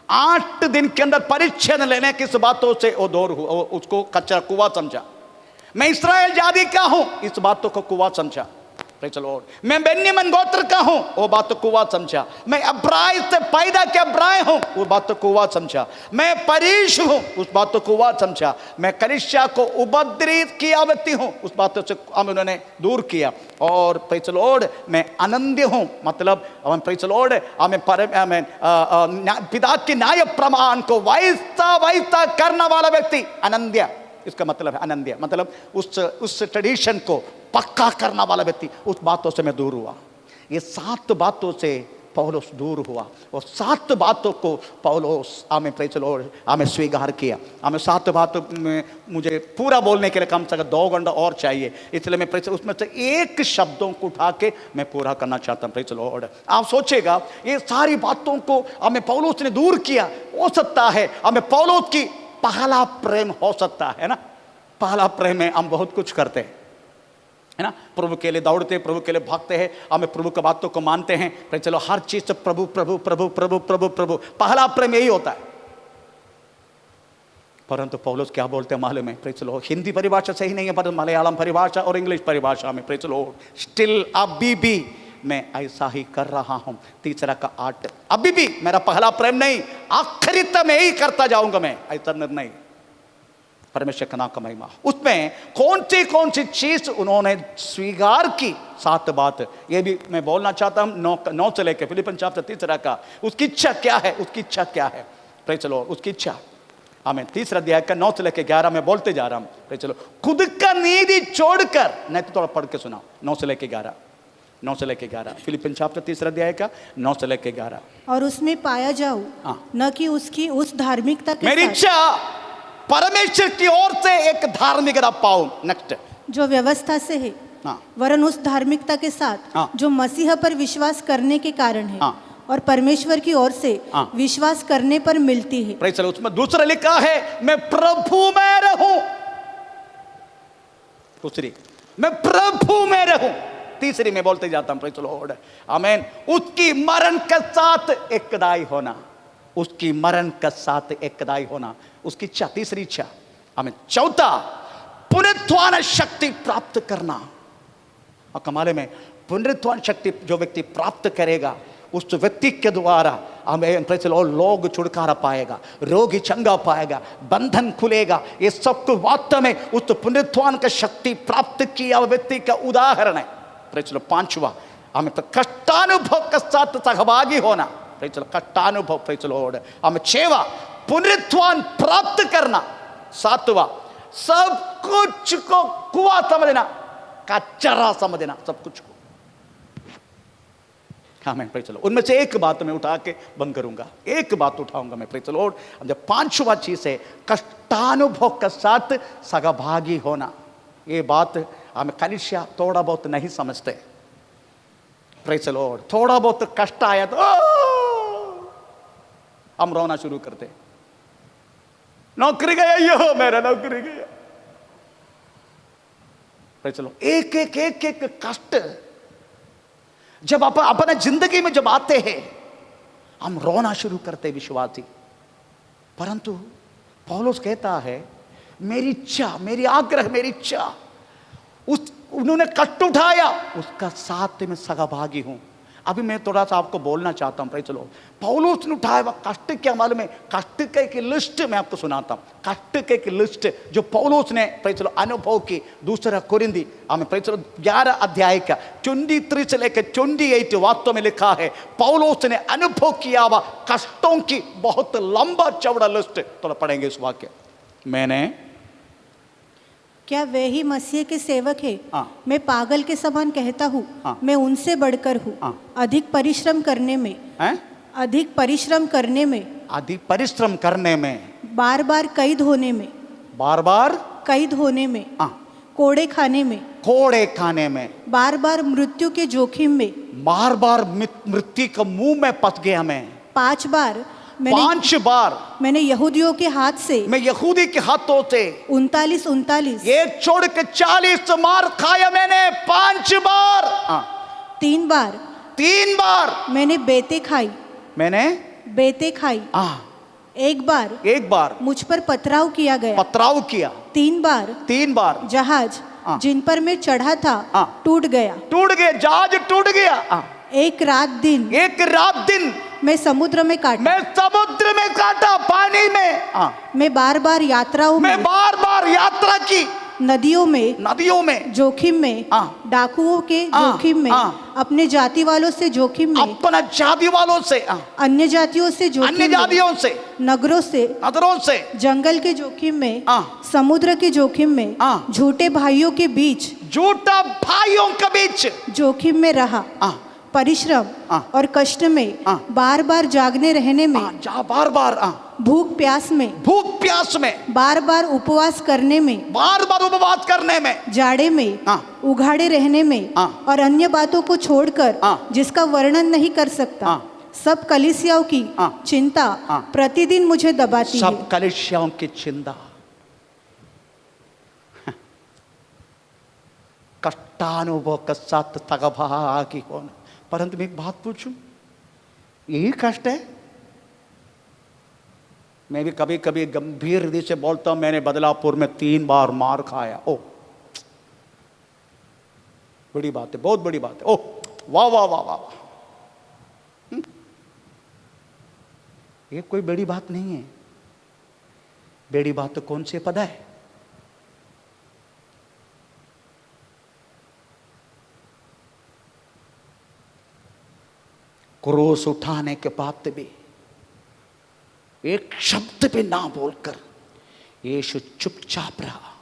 8 दिन के अंदर परिच्छेदन लेने की बातों से वो दूर हुआ, उसको कच्चा कुआं समझा। मैं इस्राएल जाति का हूं, इस बातों को कुआं समझा। Praise the Lord. मैं बेन्यामीन गोत्र का हूं, वो बात तो कुआं समझा। मैं अब्राय से पैदा के अब्राय हूं, वो बात तो कुआं समझा। मैं परीश हूं, उस बात तो कुआं समझा। मैं कलीसिया को उपद्रवित किया व्यक्ति हूं, उस बातों से उन्होंने दूर किया। और प्रेज़ द लॉर्ड मैं अनन्य हूं, मतलब प्रेज़ द लॉर्ड पिता के न्याय प्रमाण को वैसा करने वाला व्यक्ति अनन्य। इसका मतलब है अनन्य, मतलब उस ट्रेडिशन को पक्का करने वाला व्यक्ति, उस बातों से मैं दूर हुआ। ये 7 बातों से पौलुस दूर हुआ और 7 बातों को पौलुस आमें प्रेज़ द लॉर्ड आमें स्वीकार किया। हमें 7 बातों में मुझे पूरा बोलने के लिए कम से कम 2 घंटा और चाहिए, इसलिए मैं प्रेज़ उसमें से एक शब्दों को उठा के मैं पूरा करना चाहता हूँ। Praise the Lord. आप सोचेगा ये सारी बातों को हमें पौलुस ने दूर किया, हो सकता है हमें पौलुस की पहला प्रेम हो सकता है ना। पहला प्रेम में हम बहुत कुछ करते हैं, है ना। प्रभु के लिए दौड़ते हैं, प्रभु के लिए भागते हैं, हमें प्रभु की बातों को मानते हैं। पर चलो हर चीज से प्रभु प्रभु प्रभु प्रभु प्रभु प्रभु, पहला प्रेम यही होता है। परंतु पौलुस क्या बोलते हैं मालूम है? Praise the Lord. हिंदी परिभाषा सही नहीं है, पर मलयालम परिभाषा और इंग्लिश परिभाषा में प्रेज़ द लॉर्ड स्टिल अभी भी मैं ऐसा ही कर रहा हूं। तीसरा का 8 अभी भी मेरा पहला प्रेम नहीं, आखिरी तक मैं यही करता जाऊंगा, मैं ऐसा निर्णय। परमेश्वर का नाम का महिमा। उसमें कौन सी चीज उन्होंने स्वीकार की, 7 बात, ये भी मैं बोलना चाहता हूं। 9 से लेकर फिलिपियन चैप्टर 3 का उसकी इच्छा क्या है, उसकी इच्छा क्या है? Praise the Lord. उसकी इच्छा हमें 3 अध्याय का 9 से लेकर 11 में बोलते जा रहा हूं। Praise the Lord. खुद का नीति छोड़कर, नहीं तो थोड़ा पढ़ के सुनाओ 9 से लेकर 11 फिलिपियन चैप्टर 3 अध्याय का 9 से लेकर 11। और उसमें पाया जाऊं न कि उसकी उस धार्मिकता के मेरी साथ इच्छा परमेश्वर की ओर से एक धार्मिकता पाऊं। नेक्स्ट जो व्यवस्था से है, वरन उस धार्मिकता के साथ जो मसीह पर विश्वास करने के कारण है और परमेश्वर की ओर से विश्वास करने पर मिलती है। Praise the Lord. उसमें दूसरा लिखा है मैं प्रभु में रहूं। दूसरी मैं प्रभु में रहूं। तीसरी मैं बोलते जाता हूं प्रेज़ द लॉर्ड आमीन। उसकी मरण के साथ एकदाई होना, उसकी मरण के साथ एकदाई होना, उसकी इच्छा, तीसरी इच्छा आमीन। चौथा पुनरुत्थान शक्ति प्राप्त करना। और कमाल में पुनरुत्थान शक्ति जो व्यक्ति प्राप्त करेगा, उस व्यक्ति के द्वारा हमें प्रेज़ द लॉर्ड लोग छुटकारा पाएगा, रोगी चंगा पाएगा, बंधन खुलेगा। ये सब कुछ वास्तव में उस पुनरुत्थान का शक्ति प्राप्त किया व्यक्ति का उदाहरण है। Praise the Lord. 5वां हमें तो कष्टानुभव के साथ सहभागी होना। Praise the Lord. कष्टानुभव। Praise the Lord. हमें 6वां पुनरुत्थान प्राप्त करना। 7वां सब कुछ को कुआं समझना। कचरा समझना सब कुछ को। हाँ मैं प्रेज़ द लॉर्ड, उनमें से एक बात मैं उठा के बंद करूंगा, एक बात उठाऊंगा मैं, प्रेज़ द लॉर्ड। अब जब पांचवा चीज है कष्टानुभव के साथ सहभागी होना। ये बात हमें कलीसिया थोड़ा बहुत नहीं समझते, प्रेज़ द लॉर्ड। थोड़ा बहुत कष्ट आया तो हम रोना शुरू करते, नौकरी गया, यो मेरा नौकरी गया, प्रेज़ द लॉर्ड। एक एक एक एक कष्ट जब अपने जिंदगी में जब आते हैं हम रोना शुरू करते विश्वासी। परंतु पौलुस कहता है मेरी इच्छा, मेरी आग्रह, मेरी इच्छा, उन्होंने कष्ट उठाया, उसका साथ में सहभागी हूं। अभी मैं थोड़ा सा आपको बोलना चाहता हूं, प्रेज़ द लॉर्ड। पौलुस ने उठाया वह कष्ट, क्या मालूम है? कष्ट के एक लिस्ट मैं आपको सुनाता हूं, कष्ट के एक लिस्ट जो पौलुस ने, प्रेज़ द लॉर्ड, अनुभव की। दूसरा कोरिन्थी हमें, प्रेज़ द लॉर्ड, 11 अध्याय का 23 से लेकर 28 वाक्यों में लिखा है पौलुस ने अनुभव किया वह कष्टों की बहुत लंबा चौड़ा लिस्ट। थोड़ा पढ़ेंगे इस वाक्य। मैंने, क्या वे ही मसीह के सेवक है? हाँ। मैं पागल के समान कहता हूँ, हाँ। मैं उनसे बढ़कर हूँ। हाँ। अधिक परिश्रम करने में, हैं? अधिक परिश्रम करने में, अधिक परिश्रम करने में, बार बार कैद होने में, बार बार कैद होने में, हाँ, कोड़े खाने में, कोड़े खाने में, बार बार मृत्यु के जोखिम में, बार बार मृत्यु के मुंह में फंस गया मैं। 5 बार 5 बार मैंने यहूदियों के हाथ से, मैं यहूदी के हाथों से 39 एक छोड़ के 40 मार खाया मैंने। 5 बार, 3 बार 3 बार मैंने बेते खाई, मैंने बेते खाई। 1 बार मुझ पर पथराव किया गया, पथराव किया। 3 बार जहाज जिन पर मैं चढ़ा था टूट गया, जहाज टूट गया। एक रात दिन मैं समुद्र में काटा, पानी में। मैं बार बार यात्राओं में, बार बार यात्रा की, नदियों में जोखिम में, डाकुओं के जोखिम में, अपने जाति वालों से जोखिम में, अपना जाति वालों से, अन्य जातियों से जोखिम, अन्य जातियों से, नगरों से, जंगल के जोखिम में, समुद्र के जोखिम में, झूठे भाइयों के बीच, जोखिम में रहा। परिश्रम और कष्ट में, बार बार जागने रहने में, बार बार भूख प्यास में, बार बार उपवास करने में, जाड़े में, उघाड़े रहने में, और अन्य बातों को छोड़कर जिसका वर्णन नहीं कर सकता, सब कलीसियाओं की चिंता प्रतिदिन मुझे दबाती है। सब कलीसियाओं की चिंता, कष्टानुभव के साथ सहभागी होना। परंतु मैं एक बात पूछूं, यही कष्ट है? मैं भी कभी कभी गंभीर हृदय से बोलता हूं, मैंने बदलापुर में 3 बार मार खाया। ओ बड़ी बात है, बहुत बड़ी बात है। ओ वाह वाह वाह वाह, ये कोई बड़ी बात नहीं है। बड़ी बात तो कौन सी पता है? क्रोस उठाने के बाद भी एक शब्द भी ना बोलकर यीशु चुपचाप रहा।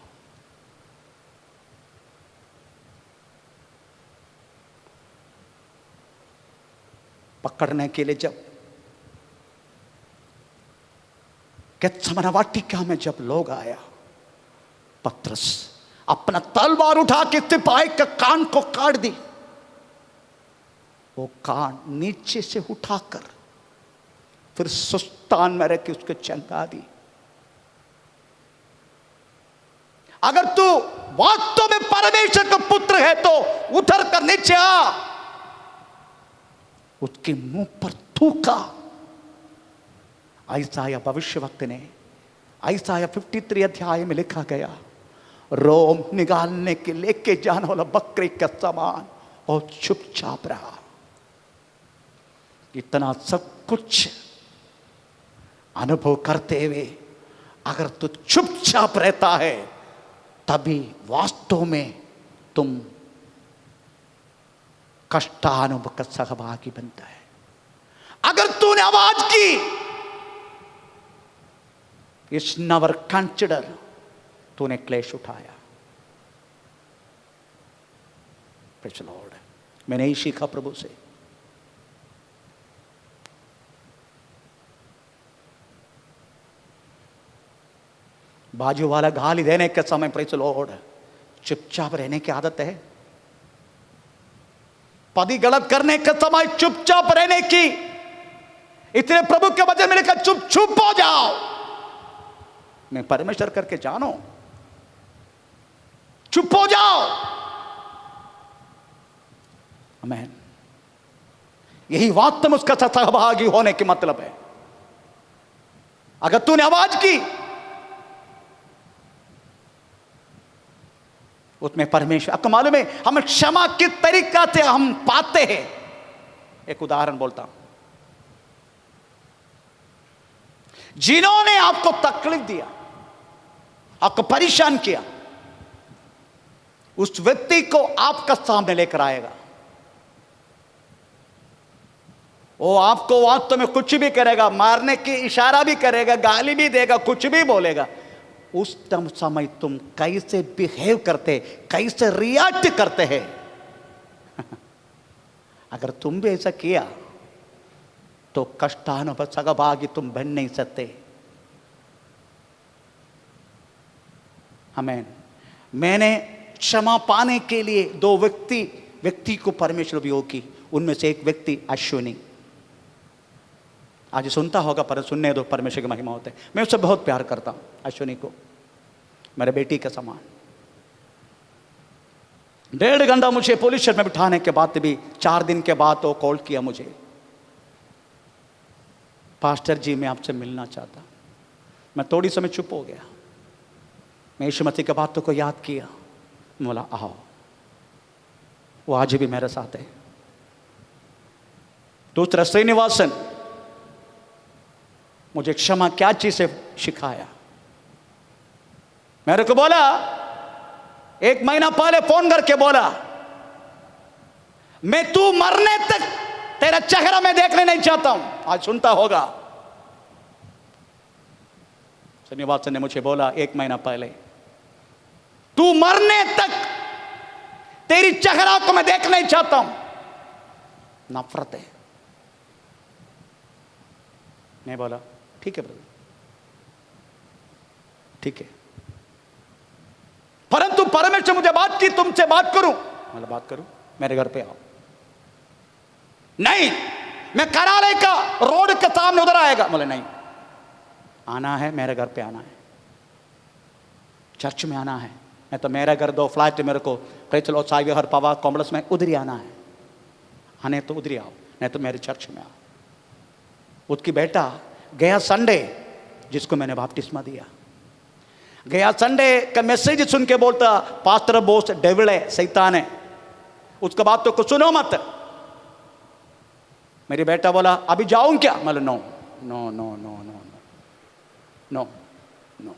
पकड़ने के लिए जब गेत्सेमने वाटिका में जब लोग आया, पतरस अपना तलवार उठा के सिपाही के कान को काट दी। वो कान नीचे से उठाकर फिर सुस्तान में रख के उसको चंगा दी। अगर तू वास्तव में परमेश्वर का पुत्र है तो उतर कर नीचे आ। उसके मुंह पर थूका। यशायाह भविष्यवक्त ने, यशायाह 53 अध्याय में लिखा गया, रोम निकालने के लेके जाने वाला बकरी का समान और चुपचाप रहा। इतना सब कुछ अनुभव करते हुए अगर तू चुपचाप रहता है तभी वास्तव में तुम कष्टानुभव का सहभागी बनता है। अगर तूने आवाज की, इट्स नेवर कंसिडर, तूने क्लेश उठाया। Praise the Lord. मैंने ही सीखा प्रभु से। बाजू वाला गाली देने के समय प्रेज़ द लॉर्ड चुपचाप रहने की आदत है। पति गलत करने के समय चुपचाप रहने की। इतने प्रभु के वचन मैंने कहा चुप चुप हो जाओ, मैं परमेश्वर करके जानो, चुप हो जाओ। आमीन। यही वास्तव में उसका सहभागी होने की मतलब है। अगर तूने आवाज की उसमें परमेश्वर, आपको मालूम है हम क्षमा किस तरीका से हम पाते हैं। एक उदाहरण बोलता हूं। जिन्होंने आपको तकलीफ दिया, आपको परेशान किया, उस व्यक्ति को आपका सामने लेकर आएगा। वो आपको वास्तव में कुछ भी करेगा, मारने की इशारा भी करेगा, गाली भी देगा, कुछ भी बोलेगा। उस समय तुम कैसे बिहेव करते, कैसे रिएक्ट करते हैं। अगर तुम भी ऐसा किया तो कष्टानुभव सहभागी तुम बन नहीं सकते। आमीन। मैंने क्षमा पाने के लिए दो व्यक्ति को परमेश्वर उपयोग की। उनमें से एक व्यक्ति अश्विनी, आज सुनता होगा पर सुनने दो, परमेश्वर की महिमा होते। मैं उससे बहुत प्यार करता हूं, अश्विनी को, मेरे बेटी के समान। 1.5 घंटा मुझे पुलिस स्टेशन में बिठाने के बाद भी 4 दिन के बाद वो कॉल किया मुझे, पास्टर जी मैं आपसे मिलना चाहता। मैं थोड़ी समय चुप हो गया। मैं यीशु मसीह की बातों को याद किया, बोला आओ। वो आज भी मेरे साथ है। दूसरा श्रीनिवासन, मुझे क्षमा क्या चीज से सिखाया। मेरे को बोला, 1 महीना पहले फोन करके बोला, मैं तू मरने तक तेरा चेहरा मैं देखने नहीं चाहता हूं। आज सुनता होगा। श्रीनिवासन ने मुझे बोला 1 महीना पहले, तू मरने तक तेरी चेहरा को मैं देखना नहीं चाहता हूं। नफरत है। मैं बोला ठीक है ब्रदर, ठीक है, परंतु परमेश्वर मुझे बात की, तुमसे बात करूं। मतलब बात करूं, मेरे घर पे आओ। नहीं, मैं कराले का रोड के सामने उधर आएगा। बोले नहीं, आना है, मेरे घर पे आना है, चर्च में आना है। नहीं तो मेरा घर 2 फ्लैट मेरे को चलो साई विहार पवा कॉम्प्लेक्स में, उधर ही आना है। आने तो उधर ही आओ, नहीं तो मेरे चर्च में आओ। उसकी बेटा गया संडे, जिसको मैंने बपतिस्मा दिया, गया संडे का मैसेज सुन के बोलता, पास्टर बोस डेविल है, शैतान है, उसका बात तो कुछ सुनो मत। मेरी बेटा बोला अभी जाऊं क्या? मतलब no no no no no no no.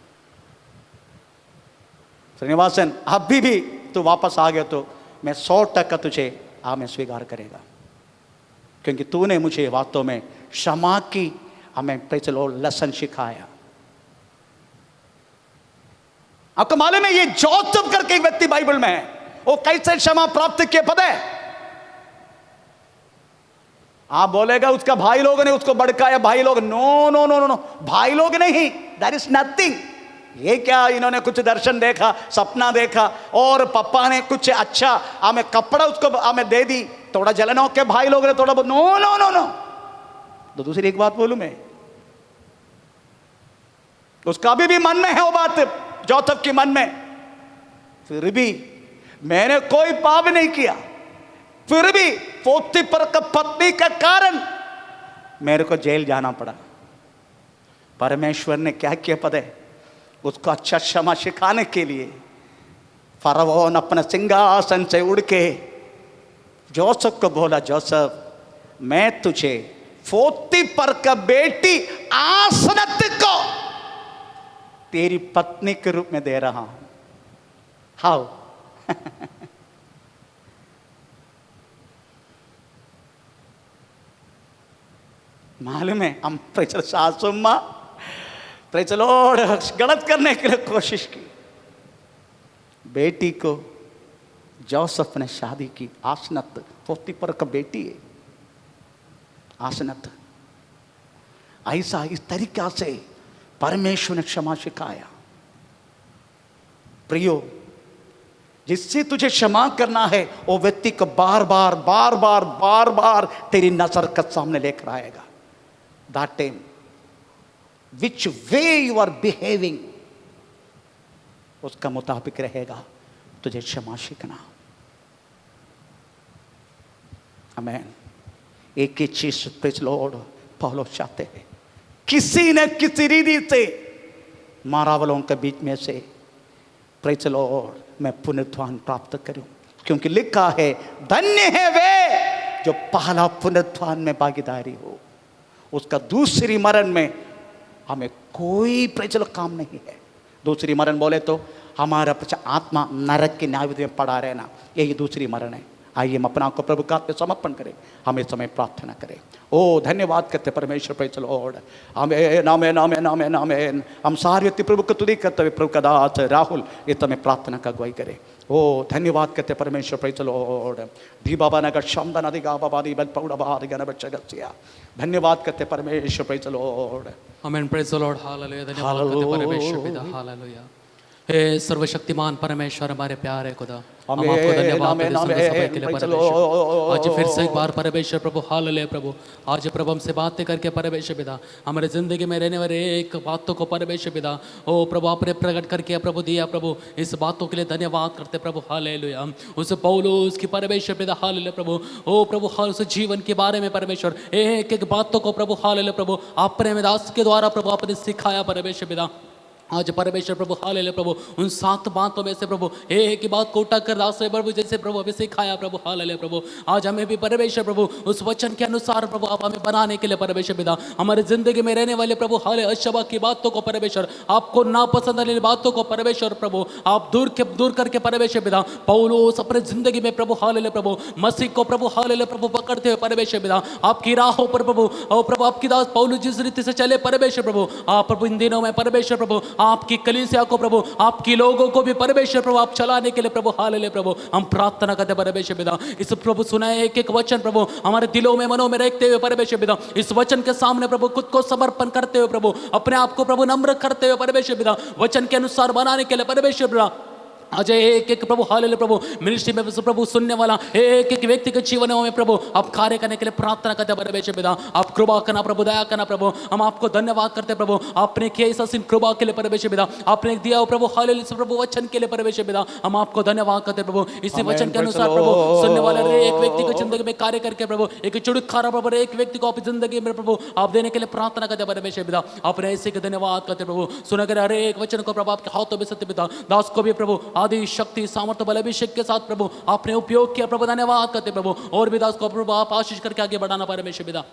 Srinivasan अभी भी तू वापस आ गया तो मैं 100% तुझे मैं स्वीकार करेगा, क्योंकि तूने मुझे वास्तव में क्षमा की हमें लेसन सिखाया। आपको मालूम है ये जोसेफ करके एक व्यक्ति बाइबल में है, वो कैसे क्षमा प्राप्त किए पता है? आप बोलेगा उसका भाई लोग ने उसको भड़काया, भाई लोग, no no no no no, भाई लोग नहीं, दैट इज नथिंग। ये क्या इन्होंने कुछ दर्शन देखा, सपना देखा और पापा ने कुछ अच्छा हमें कपड़ा उसको हमें दे दी, थोड़ा जलन हो के भाई लोग ने थोड़ा, नो नो नो नो। तो दूसरी एक बात बोलूं मैं, उसका अभी भी मन में है वो बात, जोसेफ के मन में, फिर भी मैंने कोई पाप नहीं किया, फिर भी पोतीफर का पत्नी का कारण मेरे को जेल जाना पड़ा। परमेश्वर ने क्या किया पता है? उसको अच्छा क्षमा सिखाने के लिए फरौन अपने सिंहासन से उड़ के जोसेफ को बोला, जोसेफ मैं तुझे पोतीफर का बेटी आसनत को तेरी पत्नी के रूप में दे रहा हूं। हाउ मालूम है हम सासू मां गलत करने के लिए कोशिश की, बेटी को जोसेफ ने शादी की, आसनत पोतीपर का बेटी है, आसनत। ऐसा इस तरीका से परमेश्वर ने क्षमा सिखाया। प्रियो, जिससे तुझे क्षमा करना है वो व्यक्ति को बार बार बार बार बार बार तेरी नजर के सामने लेकर आएगा। That time which way you are behaving, उसका मुताबिक रहेगा तुझे क्षमा सीखना। आमीन। एक ही चीज प्रेज़ लॉर्ड पौलुस चाहते हैं, किसी न किसी रीति से मारा वालों के बीच में से प्रेज़ लॉर्ड मैं पुनरुत्थान प्राप्त करूं, क्योंकि लिखा है धन्य है वे जो पहला पुनरुत्थान में भागीदारी हो। उसका दूसरी मरण में हमें कोई प्रेज़ लॉर्ड काम नहीं है। दूसरी मरण बोले तो हमारा आत्मा नरक के न्याय में पड़ा रहना, यही दूसरी मरण है। आइए हम अपना को प्रभु का समर्पण करें, हम इस समय प्रार्थना करें। ओ धन्यवाद करते परमेश्वर, प्रेज़ लॉर्ड। आमीन आमीन आमीन आमीन आमीन। हम सारे व्यक्ति प्रभु को तुदी करते हुए प्रभु का दास राहुल इस समय प्रार्थना का अगुवाई करें। ओ धन्यवाद करते परमेश्वर, प्रेज़ लॉर्ड। धी बाबा नगर शब्द नदी गा बाबा दी बल पौड़ा बाहर गना बच्चा गसिया। धन्यवाद करते परमेश्वर, प्रेज़ लॉर्ड। आमीन। Praise the Lord. हालेलुया। धन्यवाद करते परमेश्वर पिता। हालेलुया। हे सर्वशक्तिमान परमेश्वर, हमारे प्यारे खुदा, हम आपको धन्यवाद देते हैं समय के लिए परमेश्वर। आज फिर से एक बार परमेश्वर प्रभु, हालेलुया प्रभु, आज प्रभु हमसे बातें करके परमेश्वर पिता हमारे जिंदगी में रहने वाले एक बातों को परमेश्वर पिता ओ प्रभु आपने प्रकट करके प्रभु दिया प्रभु, इस बातों के लिए धन्यवाद करते प्रभु। हालेलुया। उस पौलुस की परमेश्वर पिता, हालेलुया प्रभु, ओ प्रभु हाल उस जीवन के बारे में परमेश्वर एक एक बातों को प्रभु, हालेलुया प्रभु आपने दास के द्वारा प्रभु आपने सिखाया परमेश्वर पिता। आज परमेश्वर प्रभु, हालेलुया प्रभु, उन 7 बातों में से प्रभु एक ही बात को उठा कर दास प्रभु जैसे प्रभु हमें सिखाया प्रभु, हालेलुया प्रभु। आज हमें भी परमेश्वर प्रभु उस वचन के अनुसार प्रभु आप हमें बनाने के लिए परमेश्वर पिता हमारे जिंदगी में रहने वाले प्रभु हालेलुया अशबा की बातों को परमेश्वर, आपको नापसंद वाली बातों को परमेश्वर प्रभु आप दूर करके परमेश्वर पिता पौलुस अपने जिंदगी में प्रभु, हालेलुया प्रभु मसीह को प्रभु, हालेलुया प्रभु पकड़ते हुए परमेश्वर पिता आपकी राहों पर प्रभु और प्रभु आपकी दास पौलुस जिस रीति से चले परमेश्वर प्रभु, आप प्रभु इन दिनों में परमेश्वर प्रभु आपकी कलीसिया को प्रभु, आपकी लोगों को भी परमेश्वर प्रभु आप चलाने के लिए प्रभु, हालेलुया प्रभु हम प्रार्थना करते परमेश्वर पिता। इस प्रभु सुनाए एक एक वचन प्रभु हमारे दिलों में मनों में रखते हुए परमेश्वर पिता इस वचन के सामने प्रभु खुद को समर्पण करते हुए प्रभु अपने आप को प्रभु नम्र करते हुए परमेश्वर पिता वचन के अनुसार बनाने के लिए परमेश्वर पिता आज एक एक प्रभु, हालेलुया प्रभु मिनिस्ट्री में प्रभु सुनने वाला एक एक व्यक्ति के जीवन में प्रभु आप कार्य करने के लिए प्रार्थना करते हैं परमेश्वर पिता। आप कृपा करना प्रभु, दया करना प्रभु, हम आपको धन्यवाद करते हैं प्रभु आपने किया इस असीम कृपा के लिए परमेश्वर पिता, आपने दिया प्रभु हालेलुया प्रभु वचन के लिए परमेश्वर पिता हम आपको धन्यवाद करते हैं प्रभु। इसी वचन के अनुसार प्रभु सुनने वाले एक व्यक्ति को जिंदगी में कार्य करके प्रभु एक चुड़खारा प्रभु एक व्यक्ति को आप जिंदगी में प्रभु आप देने के लिए प्रार्थना करते हैं परमेश्वर पिता। आपने ऐसे के धन्यवाद करते प्रभु सुना कर हर एक वचन को प्रभु आपके हाथों में सत्य पिता दास को भी प्रभु आदि शक्ति सामर्थ्य बल अभिषेक के साथ प्रभु आपने उपयोग किया प्रभु, धन्यवाद करते प्रभु। और भी दास को प्रभु आप आशीष करके आगे बढ़ाना परमेश्वर पिता,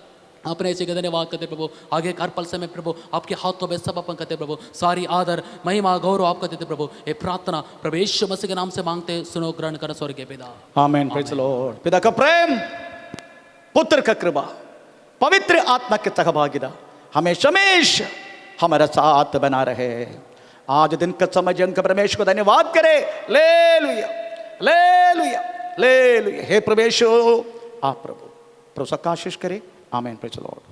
आपने ऐसे के धन्यवाद करते प्रभु। आगे हर पल समय प्रभु आपके हाथों में समर्पण करते प्रभु, सारी आदर महिमा गौरव आपका देते प्रभु। ये प्रार्थना प्रभु यीशु मसीह के नाम से मांगते सुनो, ग्रहण कर स्वर्गीय पिता। आमीन। Praise the Lord. पिता का प्रेम, पुत्र का कृपा, पवित्र आत्मा की सहभागिता हमेशा हमारे साथ बना रहे। आज दिन का समय जन का परमेश्वर को धन्यवाद करे। लेलुया लेलुया लेलुया। हे परमेश्वर आप प्रभु सबका आशीष करे। आमीन। Praise the Lord.